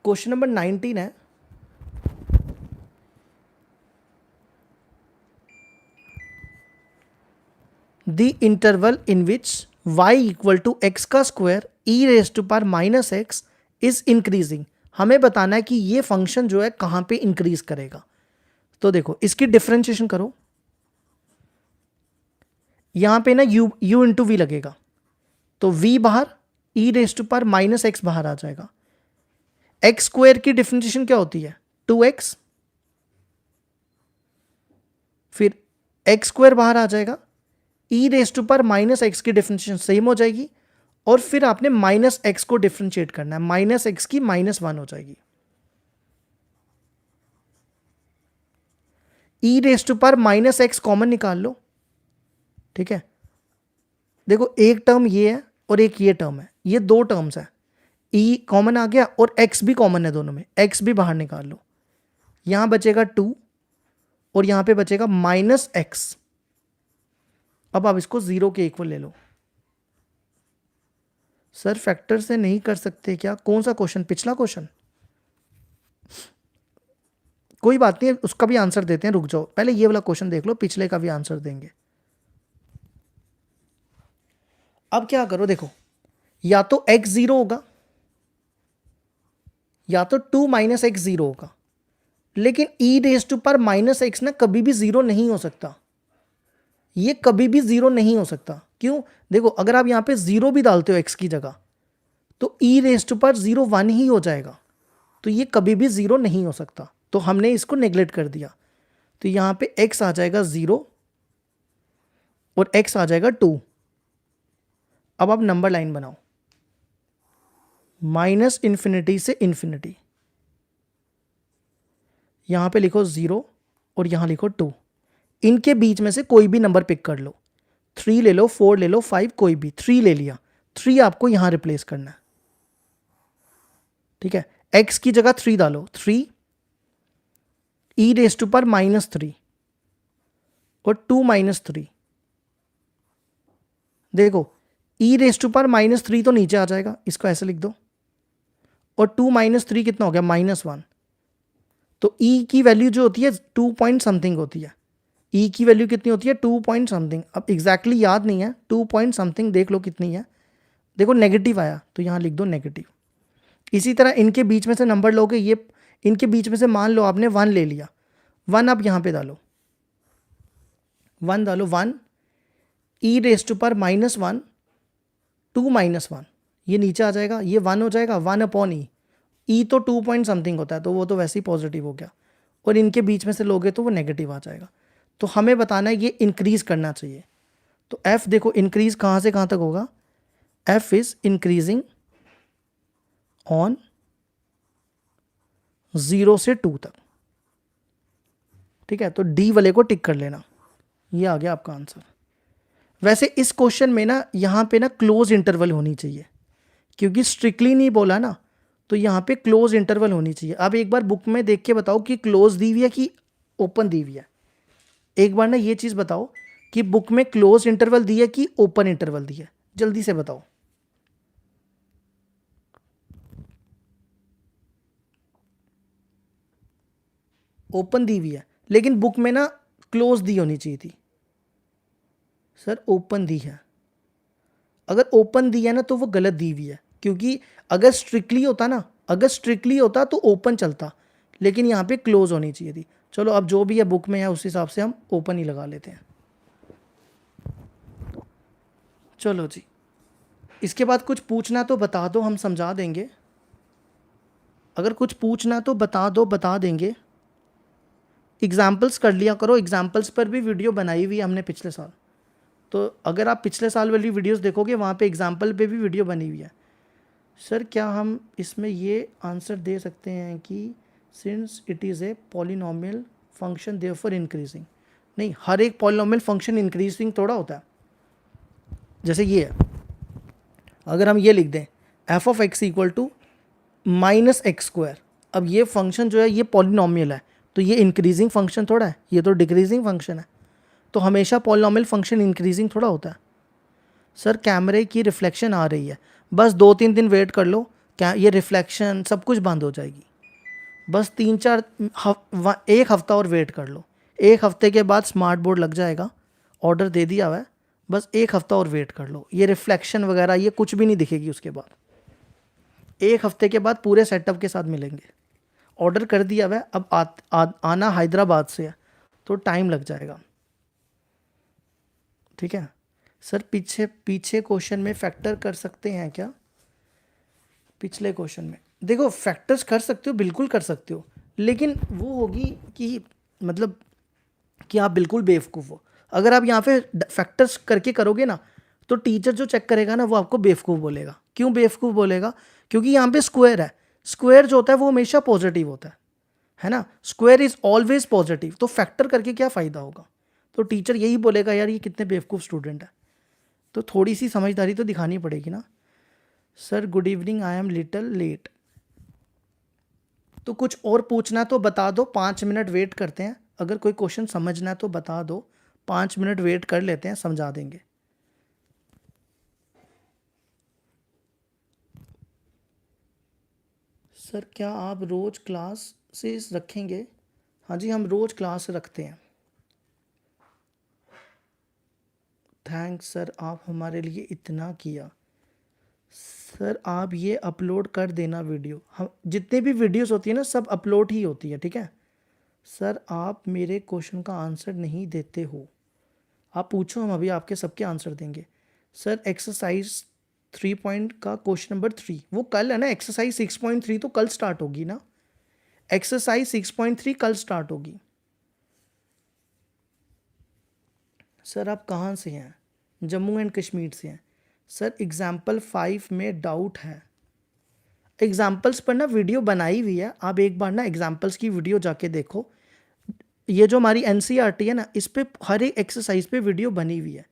क्वेश्चन नंबर 19 है, the interval in which y equal to X का स्क्वायर e⁻⁻x इज इंक्रीजिंग। हमें बताना है कि ये फंक्शन जो है कहां पे इंक्रीज करेगा। तो देखो इसकी डिफरेंशिएशन करो, यहां पे ना u इंटू वी लगेगा, तो v बाहर, e⁻⁻x बाहर आ जाएगा। एक्स स्क्वायर की डिफरेंशिएशन क्या होती है? 2x, फिर एक्स स्क्वायर बाहर आ जाएगा, e raise to power minus x की डिफरेंशिएशन सेम हो जाएगी, और फिर आपने माइनस एक्स को डिफरेंशिएट करना है, माइनस एक्स की -1 हो जाएगी। E raise to power minus x common निकाल लो, ठीक है। देखो एक टर्म ये है और एक ये टर्म है, ये दो टर्म्स है, ई कॉमन आ गया और एक्स भी कॉमन है दोनों में, एक्स भी बाहर निकाल लो, यहां बचेगा 2 और यहां पे बचेगा -x। अब आप इसको 0 के इक्वल ले लो। सर फैक्टर से नहीं कर सकते क्या? कौन सा क्वेश्चन? पिछला क्वेश्चन? कोई बात नहीं, उसका भी आंसर देते हैं, रुक जाओ, पहले ये वाला क्वेश्चन देख लो, पिछले का भी आंसर देंगे। अब क्या करो, देखो या तो x 0 होगा या तो 2 - x 0 होगा, लेकिन e raise to power -x ना कभी भी 0 नहीं हो सकता, ये कभी भी 0 नहीं हो सकता। क्यों? देखो अगर आप यहां पे 0 भी डालते हो x की जगह तो e रेज टू पावर 0 1 ही हो जाएगा, तो ये कभी भी 0 नहीं हो सकता, तो हमने इसको नेग्लेक्ट कर दिया। तो यहां पे x आ जाएगा 0 और x आ जाएगा 2। अब आप नंबर लाइन बनाओ, -∞ से इन्फिनिटी, यहां पे लिखो 0 और यहां लिखो 2, इनके बीच में से कोई भी नंबर पिक कर लो, 3 ले लो, 4 ले लो, 5, कोई भी, 3 ले लिया, 3 आपको यहां रिप्लेस करना है, ठीक है। x की जगह 3 डालो, 3 e रेज टू पावर -3 और 2 - 3, देखो e रेज टू पावर -3 तो नीचे आ जाएगा, इसको ऐसे लिख दो, और 2 - 3 कितना हो गया? -1। तो e की वैल्यू जो होती है 2 पॉइंट समथिंग होती है, e की वैल्यू कितनी होती है? 2 पॉइंट समथिंग, अब एग्जैक्टली याद नहीं है, 2 पॉइंट समथिंग, देख लो कितनी है। देखो नेगेटिव आया तो यहां लिख दो नेगेटिव। इसी तरह इनके बीच में से नंबर लोगे, ये इनके बीच में से मान लो आपने 1 ले लिया, 1 आप यहां पे डालो, 1 डालो, 1 e रेज टू पावर -1, 2 - 1, ये नीचे आ जाएगा, ये 1 हो जाएगा, 1 अपॉन ई तो 2 पॉइंट समथिंग होता है, तो वो तो वैसे ही पॉजिटिव हो गया, और इनके बीच में से लोगे तो वो नेगेटिव आ जाएगा। तो हमें बताना है ये इंक्रीज करना चाहिए, तो f देखो इंक्रीज कहां से कहां तक होगा? f इज इंक्रीजिंग ऑन 0 से 2 तक, ठीक है। तो डी वाले को टिक कर लेना, ये आ गया आपका आंसर। वैसे इस क्वेश्चन में ना यहां पे ना क्लोज इंटरवल होनी चाहिए, क्योंकि स्ट्रिक्टली नहीं बोला ना, तो यहां पे क्लोज इंटरवल होनी चाहिए। अब एक बार बुक में देख के बताओ कि क्लोज दी हुई है कि ओपन दी हुई है, एक बार ना ये चीज बताओ कि बुक में क्लोज इंटरवल दी है कि ओपन इंटरवल दी है, जल्दी से बताओ। ओपन दी हुई है, लेकिन बुक में ना क्लोज दी होनी चाहिए थी। सर ओपन दी है, अगर ओपन दी है ना तो वो गलत दी हुई है, क्योंकि अगर स्ट्रिक्टली होता ना, अगर स्ट्रिक्टली होता तो ओपन चलता, लेकिन यहाँ पे क्लोज होनी चाहिए थी। चलो अब जो भी है बुक में है उस हिसाब से हम ओपन ही लगा लेते हैं। चलो जी, इसके बाद कुछ पूछना तो बता दो, हम समझा देंगे। अगर कुछ पूछना तो बता दो, बता देंगे। एग्जाम्पल्स कर लिया करो, एग्जाम्पल्स पर भी वीडियो बनाई हुई है हमने पिछले साल, तो अगर आप पिछले साल वाली वीडियोस देखोगे वहाँ पे एग्जाम्पल पे भी वीडियो बनी हुई है। सर क्या हम इसमें ये आंसर दे सकते हैं कि since it is a polynomial function therefore increasing? नहीं, हर एक पॉलिनोमियल फंक्शन इंक्रीजिंग थोड़ा होता है। जैसे ये है, अगर हम ये लिख दें F of x equal to -x², अब ये फंक्शन जो है ये पॉलिनोमियल है, तो ये इंक्रीजिंग फंक्शन थोड़ा है, ये तो डिक्रीजिंग फंक्शन है, तो हमेशा पॉलिनोमियल फंक्शन इंक्रीजिंग थोड़ा होता है। सर कैमरे की रिफ्लेक्शन आ रही है, बस 2-3 दिन वेट कर लो, क्या ये रिफ्लेक्शन सब कुछ बंद हो जाएगी, बस 1 हफ्ता और वेट कर लो, 1 हफ्ते के बाद स्मार्ट बोर्ड लग जाएगा, ऑर्डर दे दिया हुआ है, बस 1 हफ्ता और वेट कर लो, ये रिफ्लेक्शन वगैरह ये कुछ भी नहीं दिखेगी उसके बाद, 1 हफ्ते के बाद पूरे सेटअप के साथ मिलेंगे। ऑर्डर कर दिया हुआ है, अब आना हैदराबाद से है तो टाइम लग जाएगा, ठीक है। सर पीछे क्वेश्चन में फैक्टर कर सकते हैं क्या? पिछले क्वेश्चन में देखो फैक्टर्स कर सकते हो, बिल्कुल कर सकते हो, लेकिन वो होगी कि मतलब कि आप बिल्कुल बेवकूफ़ हो। अगर आप यहाँ पे फैक्टर्स करके करोगे ना, तो टीचर जो चेक करेगा ना वो आपको बेवकूफ़ बोलेगा। क्यों बेवकूफ़ बोलेगा? क्योंकि यहाँ पे स्क्वायर है। स्क्वायर जो होता है वो हमेशा पॉजिटिव होता है ना। स्क्वायर इज ऑलवेज पॉजिटिव, तो फैक्टर करके क्या फ़ायदा होगा? तो टीचर यही बोलेगा यार ये कितने बेवकूफ़ स्टूडेंट है। तो थोड़ी सी समझदारी तो दिखानी पड़ेगी ना। Sir good evening, I am little late. तो कुछ और पूछना तो बता दो, 5 मिनट वेट करते हैं। अगर कोई क्वेश्चन समझना है तो बता दो, 5 मिनट वेट कर लेते हैं, समझा देंगे। सर क्या आप रोज़ क्लासेस रखेंगे? हाँ जी, हम रोज़ क्लास रखते हैं। थैंक्स सर, आप हमारे लिए इतना किया। सर आप ये अपलोड कर देना वीडियो। हम जितने भी वीडियोस होती है ना सब अपलोड ही होती है, ठीक है। सर आप मेरे क्वेश्चन का आंसर नहीं देते हो, आप पूछो, हम अभी आपके सबके आंसर देंगे। सर एक्सरसाइज 3 पॉइंट का क्वेश्चन नंबर 3 वो कल है ना। एक्सरसाइज 6.3 तो कल स्टार्ट होगी ना। एक्सरसाइज 6.3 कल स्टार्ट होगी। सर आप कहाँ से हैं? जम्मू एंड कश्मीर से हैं। सर एग्जाम्पल 5 में डाउट है। एग्जाम्पल्स पर ना वीडियो बनाई हुई है, आप एक बार ना एग्जाम्पल्स की वीडियो जाके देखो। ये जो हमारी एनसीईआरटी है ना, इस पे हर एक एक्सरसाइज पे वीडियो बनी हुई है,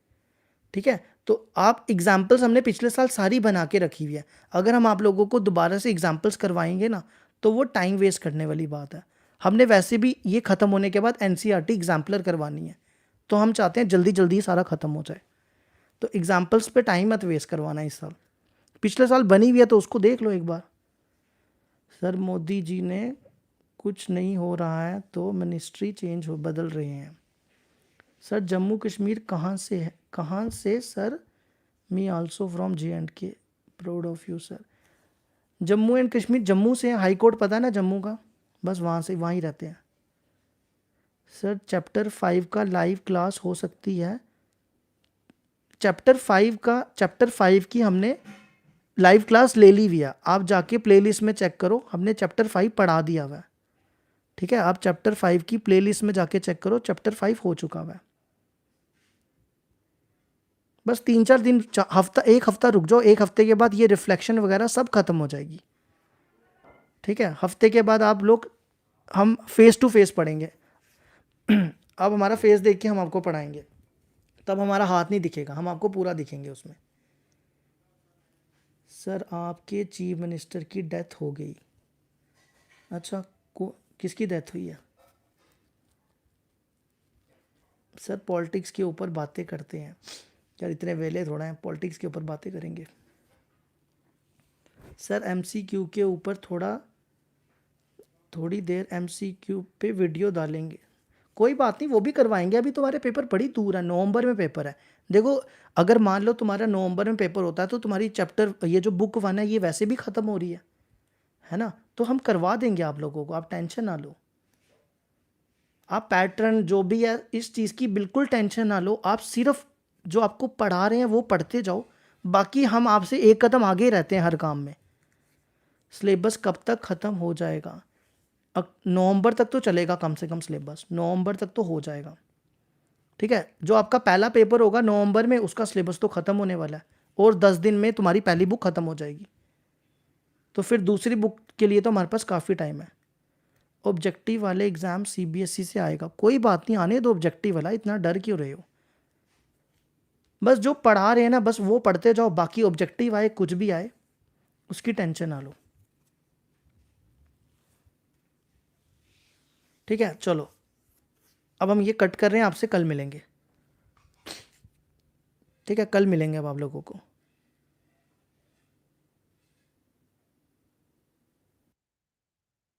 ठीक है। तो आप एग्जाम्पल्स हमने पिछले साल सारी बना के रखी हुई है। अगर हम आप लोगों को दोबारा से एग्जाम्पल्स करवाएंगे ना तो वो टाइम वेस्ट करने वाली बात है। हमने वैसे भी ये ख़त्म होने के बाद एनसीईआरटी एग्जाम्पलर करवानी है, तो हम चाहते हैं जल्दी जल्दी सारा ख़त्म हो जाए। तो एग्जाम्पल्स पे टाइम मत वेस्ट करवाना इस साल। पिछले साल बनी हुई है तो उसको देख लो एक बार। सर मोदी जी ने कुछ नहीं हो रहा है तो मिनिस्ट्री चेंज हो बदल रहे हैं। सर जम्मू कश्मीर कहाँ से है? कहाँ से sir? Me also from JNK, proud of you sir. Jammu and Kashmir, Jammu से हाई कोर्ट पता है ना जम्मू का, बस वहाँ से वहीं रहते हैं। सर चैप्टर 5 का लाइव क्लास हो सकती है? चैप्टर 5 की हमने लाइव क्लास ले ली हुई है, आप जाके प्लेलिस्ट में चेक करो, हमने चैप्टर 5 पढ़ा दिया हुआ है, ठीक है। आप चैप्टर 5 की प्लेलिस्ट में जाके चेक करो, चैप्टर 5 हो चुका हुआ है। बस 3-4 दिन, हफ्ता, एक हफ्ता रुक जाओ, एक हफ्ते के बाद ये रिफ्लेक्शन वगैरह सब खत्म हो जाएगी, ठीक है। हफ्ते के बाद आप लोग, हम फेस टू फेस पढ़ेंगे। अब हमारा फेस देख के हम आपको पढ़ाएंगे, तब हमारा हाथ नहीं दिखेगा, हम आपको पूरा दिखेंगे उसमें। सर आपके चीफ मिनिस्टर की डेथ हो गई? अच्छा, किसकी डेथ हुई है? सर पॉलिटिक्स के ऊपर बातें करते हैं यार, इतने वेले थोड़ा हैं पॉलिटिक्स के ऊपर बातें करेंगे। सर MCQ के ऊपर थोड़ी देर MCQ पे वीडियो डालेंगे। कोई बात नहीं, वो भी करवाएंगे। अभी तुम्हारे पेपर बड़ी दूर है, नवंबर में पेपर है। देखो अगर मान लो तुम्हारा नवंबर में पेपर होता है तो तुम्हारी चैप्टर ये जो बुक 1 है ये वैसे भी ख़त्म हो रही है ना। तो हम करवा देंगे आप लोगों को, आप टेंशन ना लो। आप पैटर्न जो भी है इस चीज़ की बिल्कुल टेंशन ना लो, आप सिर्फ जो आपको पढ़ा रहे हैं वो पढ़ते जाओ, बाकी हम आपसे एक कदम आगे रहते हैं हर काम में। सिलेबस कब तक ख़त्म हो जाएगा? नवंबर तक तो चलेगा कम से कम, सिलेबस नवंबर तक तो हो जाएगा, ठीक है। जो आपका पहला पेपर होगा नवंबर में उसका सिलेबस तो ख़त्म होने वाला है, और 10 दिन में तुम्हारी पहली बुक ख़त्म हो जाएगी। तो फिर दूसरी बुक के लिए तो हमारे पास काफ़ी टाइम है। ऑब्जेक्टिव वाले एग्ज़ाम CBSE से आएगा? कोई बात नहीं, आने दो ऑब्जेक्टिव वाला, इतना डर क्यों रहे हो? बस जो पढ़ा रहे हैं ना बस वो पढ़ते जाओ, बाकी ऑब्जेक्टिव आए कुछ भी आए उसकी टेंशन ना लो, ठीक है। चलो अब हम ये कट कर रहे हैं, आपसे कल मिलेंगे, ठीक है। कल मिलेंगे अब आप लोगों को।